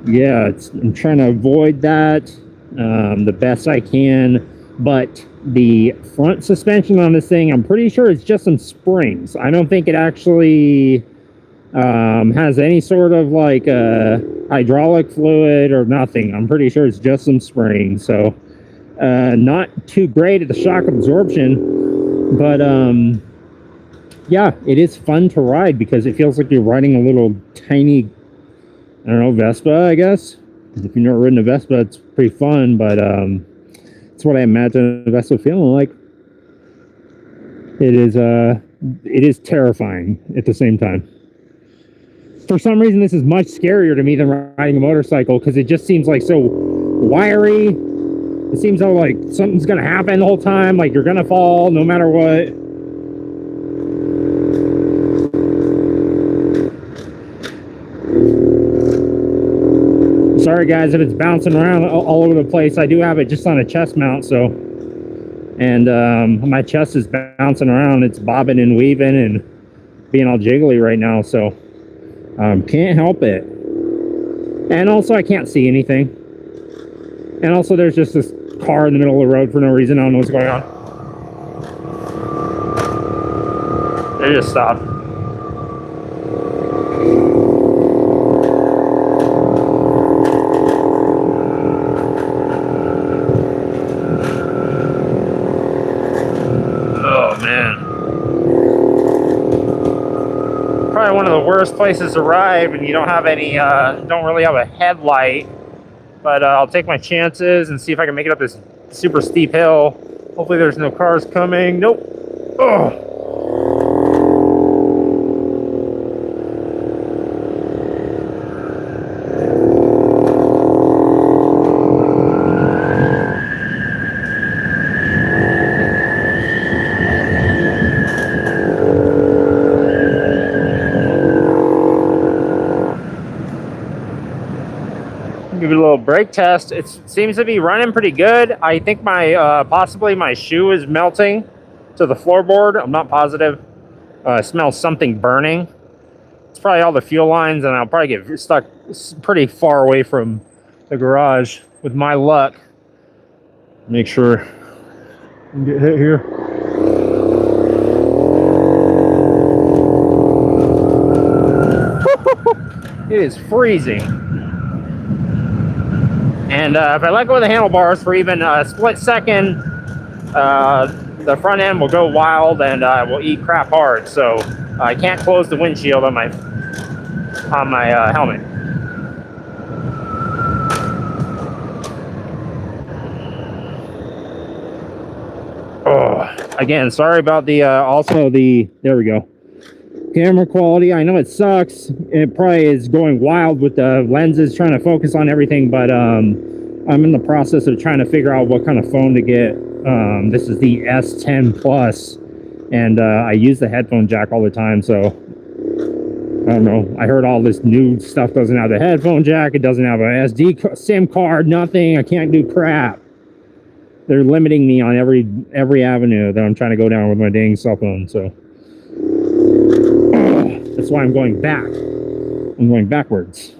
I: yeah, I'm trying to avoid that the best I can. But the front suspension on this thing, I'm pretty sure it's just some springs. I don't think it actually has any sort of like hydraulic fluid or nothing. I'm pretty sure it's just some springs. So, not too great at the shock absorption. But yeah, it is fun to ride because it feels like you're riding a little tiny, I don't know, Vespa, I guess. If you've never ridden a Vespa, it's pretty fun, but it's what I imagine a Vespa feeling like. It is terrifying at the same time. For some reason, this is much scarier to me than riding a motorcycle because it just seems like so wiry. It seems like something's gonna happen the whole time, like you're gonna fall no matter what. Sorry guys if it's bouncing around all over the place. I do have it just on a chest mount, so, and my chest is bouncing around. It's bobbing and weaving and being all jiggly right now, so can't help it. And also I can't see anything. And also there's just this car in the middle of the road for no reason. I don't know what's going on. They just stopped. Oh man. Probably one of the worst places to ride when you don't have any, don't really have a headlight. But I'll take my chances and see if I can make it up this super steep hill. Hopefully there's no cars coming. Nope. Oh. Give it a little brake test. It seems to be running pretty good. I think my possibly my shoe is melting to the floorboard. I'm not positive. I smell something burning. It's probably all the fuel lines, and I'll probably get stuck pretty far away from the garage with my luck. Make sure I can get hit here. It is freezing. And if I let go of the handlebars for even a split second, the front end will go wild and will eat crap hard. So I can't close the windshield on my helmet. Oh, again, sorry about the also the there we go. Camera quality. I know it sucks. It probably is going wild with the lenses trying to focus on everything, but I'm in the process of trying to figure out what kind of phone to get. This is the S10 Plus, and I use the headphone jack all the time, so I don't know. I heard all this new stuff doesn't have the headphone jack. It doesn't have a SD SIM card, nothing. I can't do crap. They're limiting me on every avenue that I'm trying to go down with my dang cell phone, so that's why I'm going back. I'm going backwards.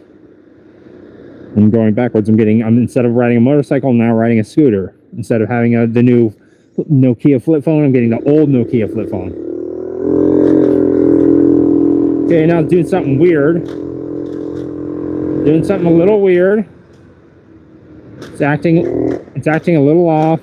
I: I'm instead of riding a motorcycle, I'm now riding a scooter. Instead of having the new Nokia flip phone, I'm getting the old Nokia flip phone. Okay, now it's doing something weird. Doing something a little weird. It's acting a little off.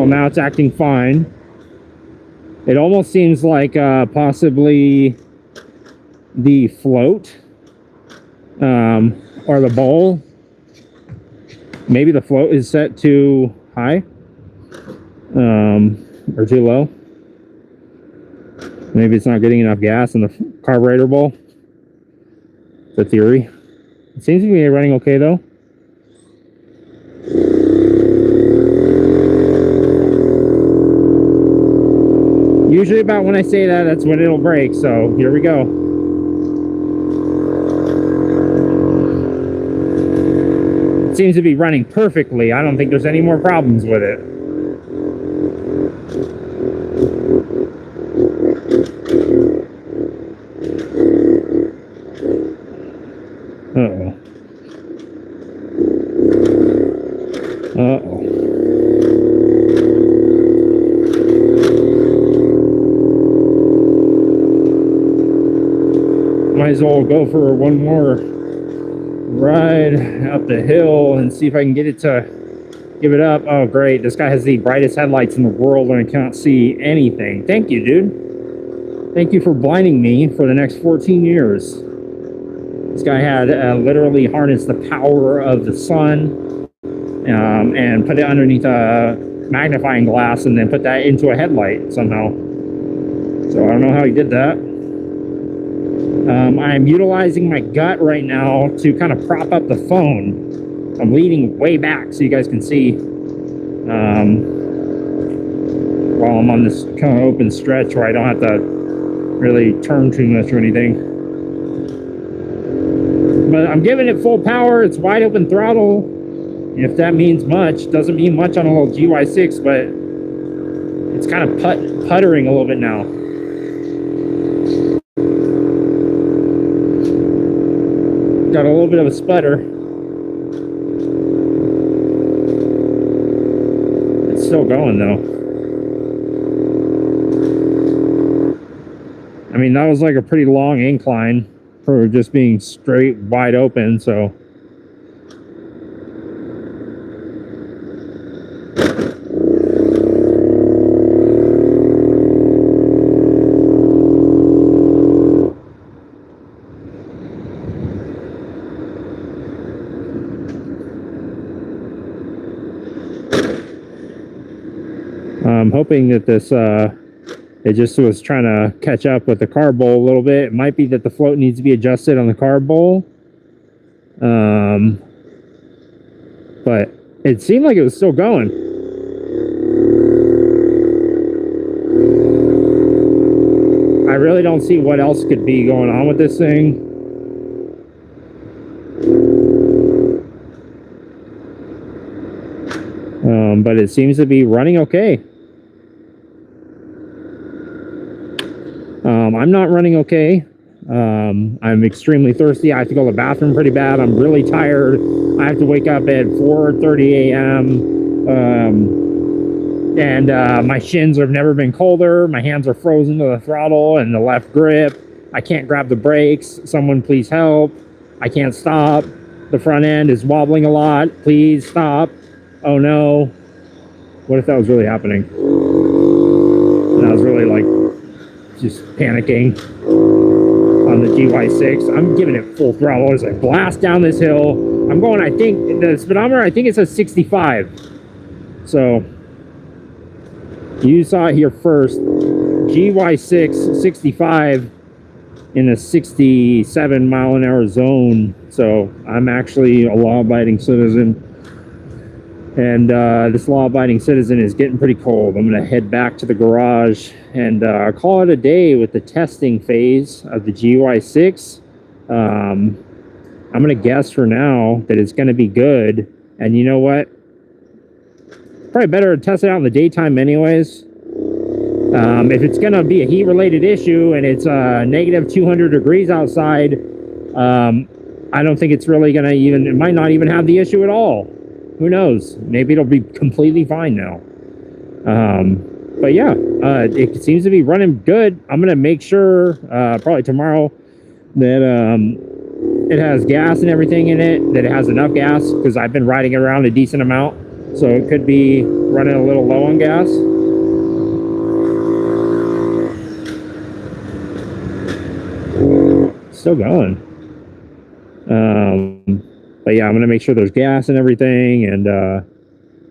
I: Now it's acting fine. It almost seems like possibly the float or the bowl. Maybe the float is set too high or too low. Maybe it's not getting enough gas in the carburetor bowl. The theory. It seems to be running okay though. Usually about when I say that, that's when it'll break. So here we go. It seems to be running perfectly. I don't think there's any more problems with it. Uh-oh. Uh-oh. Might as well go for one more ride up the hill and see if I can get it to give it up. Oh, great. This guy has the brightest headlights in the world and I can't see anything. Thank you, dude. Thank you for blinding me for the next 14 years. This guy had literally harnessed the power of the sun and put it underneath a magnifying glass and then put that into a headlight somehow. So I don't know how he did that. I'm utilizing my gut right now to kind of prop up the phone. I'm leaning way back so you guys can see while I'm on this kind of open stretch where I don't have to really turn too much or anything. But I'm giving it full power. It's wide open throttle. If that means much, doesn't mean much on a little GY6, but it's kind of puttering a little bit now. Got a little bit of a sputter. It's still going though. I mean, that was like a pretty long incline for just being straight wide open, so I'm hoping that this it just was trying to catch up with the carb bowl a little bit. It might be that the float needs to be adjusted on the carb bowl. But it seemed like it was still going. I really don't see what else could be going on with this thing. But it seems to be running okay. I'm not running okay. I'm extremely thirsty. I have to go to the bathroom pretty bad. I'm really tired. I have to wake up at 4:30 a.m. And my shins have never been colder. My hands are frozen to the throttle and the left grip. I can't grab the brakes. Someone please help. I can't stop. The front end is wobbling a lot. Please stop. Oh no. What if that was really happening? And I was really like just panicking on the GY6. I'm giving it full throttle as I blast down this hill. I'm going, I think, the speedometer, I think it says 65. So, you saw it here first. GY6, 65 in a 67 mile an hour zone. So, I'm actually a law-abiding citizen. And this law-abiding citizen is getting pretty cold. I'm going to head back to the garage and call it a day with the testing phase of the GY6. I'm going to guess for now that it's going to be good. And you know what? Probably better to test it out in the daytime anyways. If it's going to be a heat-related issue and it's negative 200 degrees outside, I don't think it's really going to even, it might not even have the issue at all. Who knows? Maybe it'll be completely fine now. But yeah, it seems to be running good. I'm going to make sure, probably tomorrow, that it has gas and everything in it, that it has enough gas, because I've been riding it around a decent amount. So it could be running a little low on gas. Still going. But yeah, I'm going to make sure there's gas and everything and,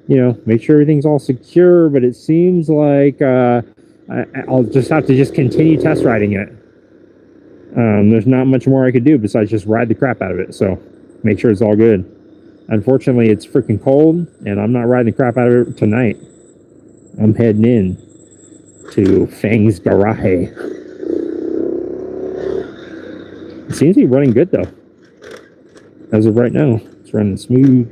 I: you know, make sure everything's all secure. But it seems like I'll just have to continue test riding it. There's not much more I could do besides just ride the crap out of it. So make sure it's all good. Unfortunately, it's freaking cold and I'm not riding the crap out of it tonight. I'm heading in. to Fang's garage. It seems to be running good though. As of right now, it's running smooth.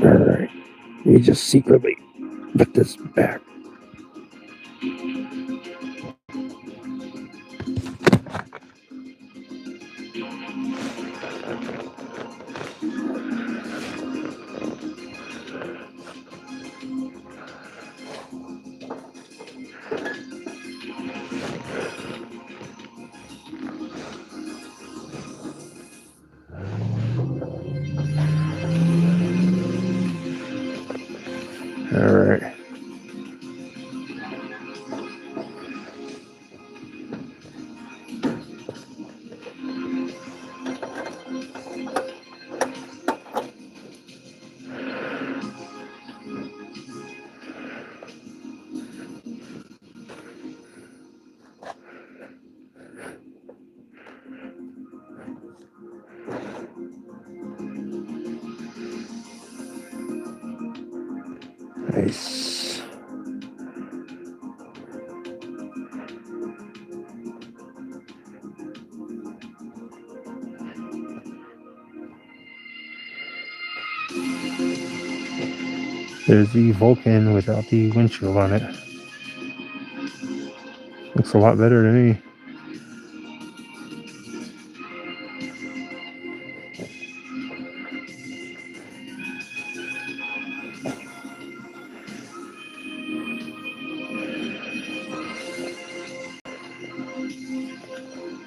I: Alright, let me just secretly put this back. All right. Nice. There's the Vulcan without the windshield on it. Looks a lot better to me.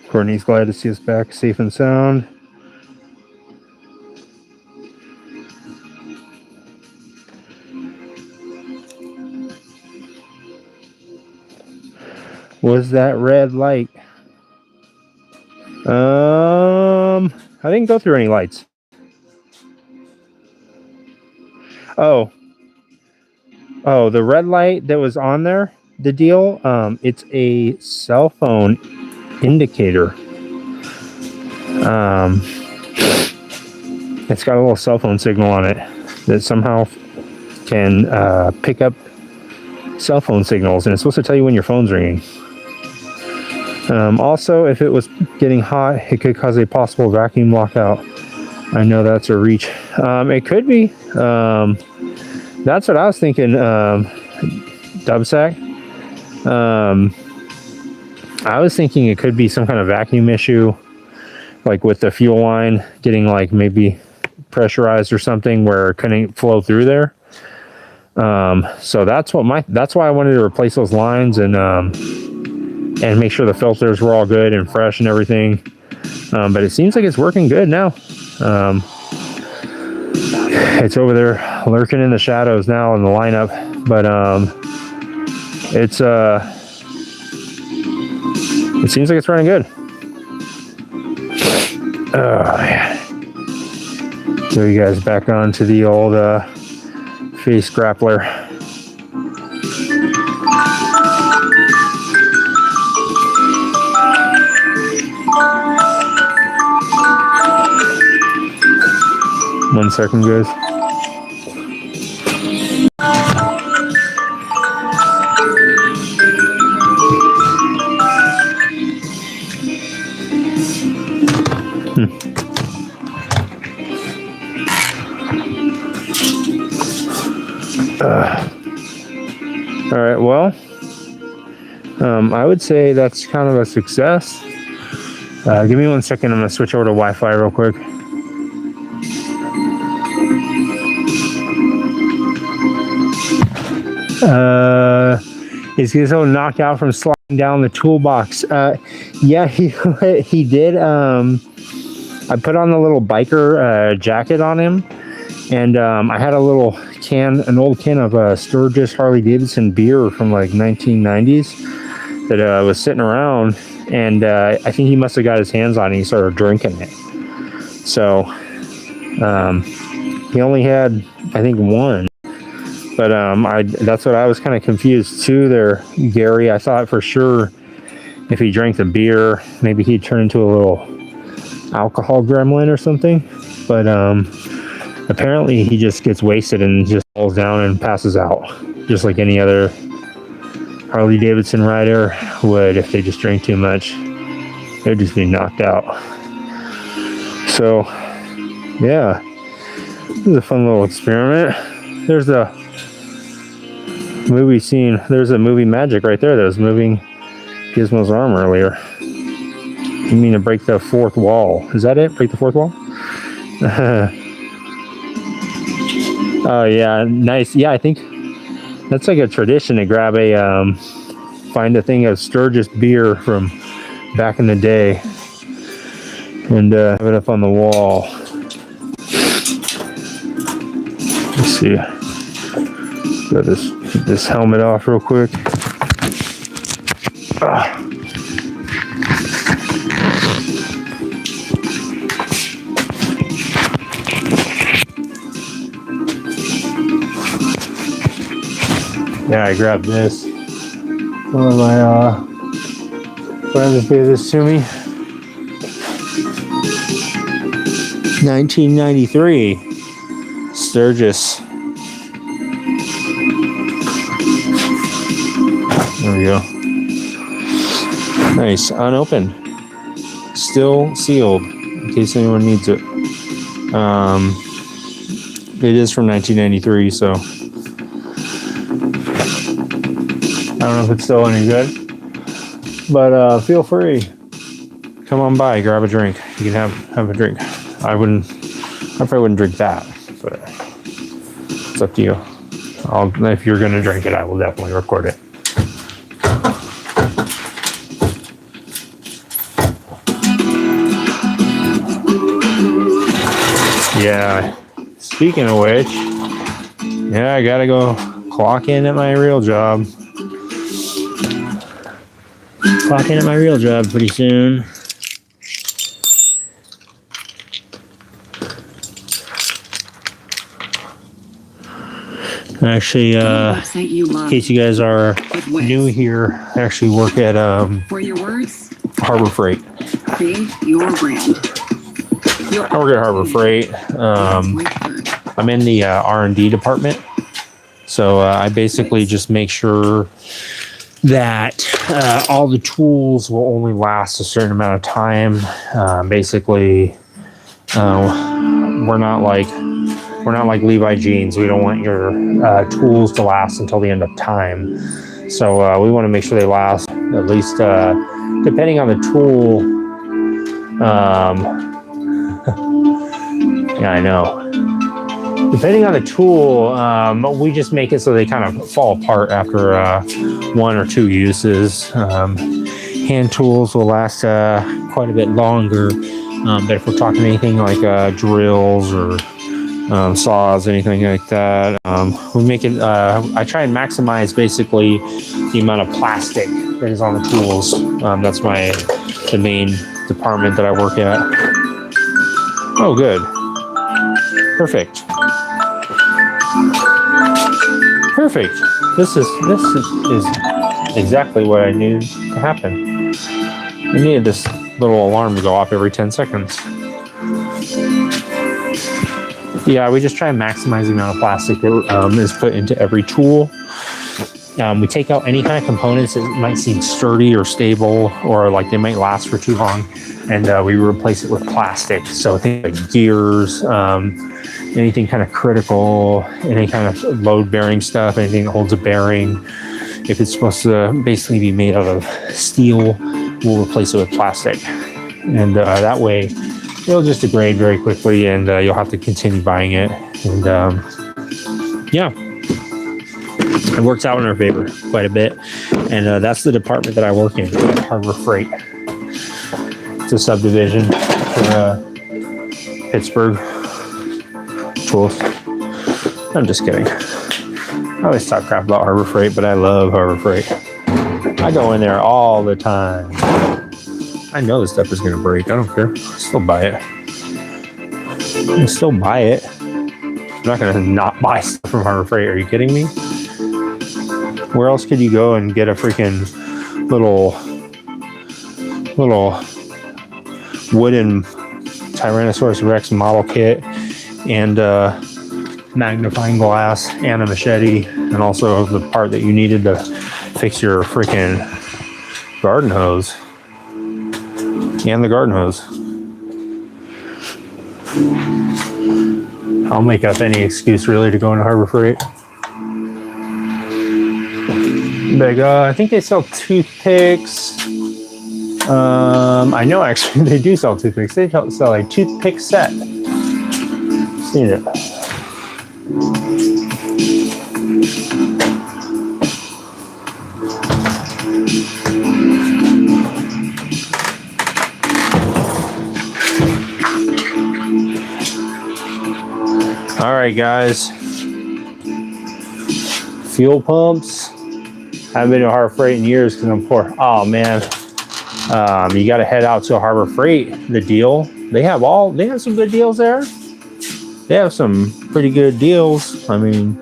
I: Courtney's glad to see us back safe and sound. Was that red light? I didn't go through any lights. Oh, the red light that was on there, the deal, it's a cell phone indicator. It's got a little cell phone signal on it that somehow can pick up cell phone signals, and it's supposed to tell you when your phone's ringing. Also, if it was getting hot, it could cause a possible vacuum lockout. I know that's a reach. It could be. That's what I was thinking, Dubsack. I was thinking it could be some kind of vacuum issue, like with the fuel line getting like maybe pressurized or something where it couldn't flow through there. So that's why I wanted to replace those lines and make sure the filters were all good and fresh and everything. But it seems like it's working good now. It's over there lurking in the shadows now in the lineup, but it seems like it's running good. So you guys back onto the old face grappler. One second, guys. All right, well, I would say that's kind of a success. Give me 1 second. I'm going to switch over to Wi-Fi real quick. Is Gizzo knocked out from sliding down the toolbox? Yeah, he did. I put on the little biker jacket on him, and I had an old can of Sturgis Harley Davidson beer from like 1990s that was sitting around, and I think he must have got his hands on it. And he started drinking it. So he only had, I think, one. But that's what I was kind of confused too there, Gary. I thought for sure if he drank the beer, maybe he'd turn into a little alcohol gremlin or something. But apparently he just gets wasted and just falls down and passes out, just like any other Harley Davidson rider would if they just drank too much. They'd just be knocked out. So yeah, this is a fun little experiment. There's a movie scene. There's a movie magic right there that was moving Gizmo's arm earlier. You mean to break the fourth wall? Is that it? Break the fourth wall? Oh yeah, nice. Yeah, I think that's like a tradition to grab a find a thing of Sturgis beer from back in the day and have it up on the wall. Let's see. Got this helmet off real quick. Yeah, I grabbed this. One of my friends gave this to me. 1993 Sturgis. There we go. Nice, unopened, still sealed in case anyone needs it. It is from 1993, so I don't know if it's still any good, but feel free. Come on by, grab a drink. You can have a drink. I probably wouldn't drink that, but it's up to you. If you're gonna drink it, I will definitely record it. Yeah, speaking of which, yeah, I gotta go clock in at my real job. Clock in at my real job pretty soon. Actually, in case you guys are new here, I actually work at
E: For your words,
I: Harbor Freight.
E: create your brand.
I: I work at Harbor Freight. I'm in the R&D department. So I basically just make sure that all the tools will only last a certain amount of time. Basically, we're not like Levi jeans. We don't want your tools to last until the end of time. So we want to make sure they last at least, depending on the tool. Yeah, I know. Depending on the tool, we just make it so they kind of fall apart after 1 or 2 uses. Hand tools will last quite a bit longer. But if we're talking anything like drills or saws, anything like that, we make it. I try and maximize basically the amount of plastic that is on the tools. That's the main department that I work at. Oh, good. Perfect. Perfect. This is exactly what I knew to happen. I needed this little alarm to go off every 10 seconds. Yeah, we just try and maximize the amount of plastic that is put into every tool. We take out any kind of components that might seem sturdy or stable, or like they might last for too long, and we replace it with plastic. So things like gears, anything kind of critical, any kind of load-bearing stuff, anything that holds a bearing. If it's supposed to basically be made out of steel, we'll replace it with plastic. And that way, it'll just degrade very quickly, and you'll have to continue buying it. And yeah, it works out in our favor quite a bit. And that's the department that I work in, Harbor Freight. It's a subdivision for Pittsburgh tools. I'm just kidding. I always talk crap about Harbor Freight, but I love Harbor Freight. I go in there all the time. I know this stuff is going to break. I don't care. I'll still buy it. I'll still buy it. I'm not going to not buy stuff from Harbor Freight. Are you kidding me? Where else could you go and get a freaking little wooden
A: Tyrannosaurus Rex model kit and magnifying glass and a machete, and also the part that you needed to fix your freaking garden hose and the garden hose. I'll make up any excuse really to go into Harbor Freight. But I think they sell toothpicks. I know actually they do sell toothpicks. They sell a toothpick set. Seen it. All right, guys. Fuel pumps. Haven't been to Harbor Freight in years because I'm poor. Oh man, you got to head out to Harbor Freight. The deal. They have some good deals there. They have some pretty good deals. I mean,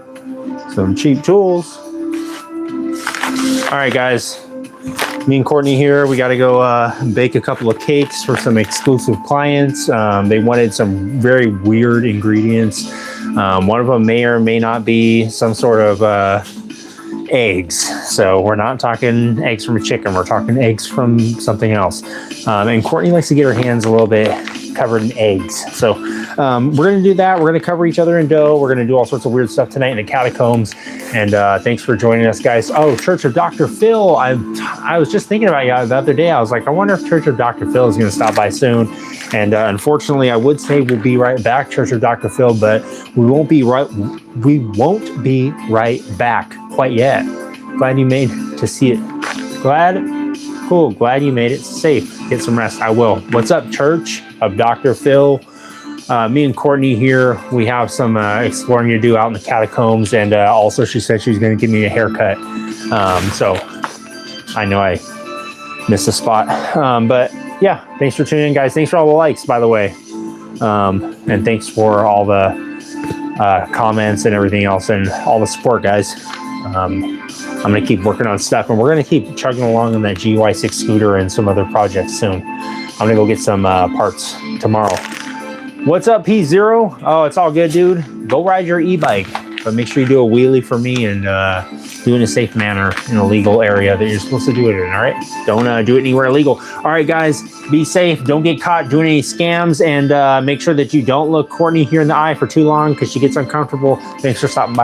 A: some cheap tools. All right, guys. Me and Courtney here. We got to go bake a couple of cakes for some exclusive clients. They wanted some very weird ingredients. One of them may or may not be some sort of eggs. So we're not talking eggs from a chicken. We're talking eggs from something else. And Courtney likes to get her hands a little bit covered in eggs. So we're going to do that. We're going to cover each other in dough. We're going to do all sorts of weird stuff tonight in the catacombs. And thanks for joining us, guys. Oh, Church of Dr. Phil. I was just thinking about you the other day. I was like, I wonder if Church of Dr. Phil is going to stop by soon. And unfortunately, I would say we'll be right back, Church of Dr. Phil, but we won't be right back quite yet. Glad you made to see it. Glad you made it safe. Get some rest. I will. What's up, Church of Dr. Phil? Me and Courtney here, we have some exploring to do out in the catacombs, and also she said she was going to give me a haircut. So I know I missed a spot. But yeah, thanks for tuning in, guys. Thanks for all the likes, by the way. And thanks for all the comments and everything else and all the support, guys. I'm going to keep working on stuff, and we're going to keep chugging along on that GY6 scooter and some other projects soon. I'm going to go get some parts tomorrow. What's up, P0? Oh, it's all good, dude. Go ride your e-bike, but make sure you do a wheelie for me and do it in a safe manner in a legal area that you're supposed to do it in, all right? Don't do it anywhere illegal. All right, guys, be safe. Don't get caught doing any scams, and make sure that you don't look Courtney here in the eye for too long because she gets uncomfortable. Thanks for stopping by.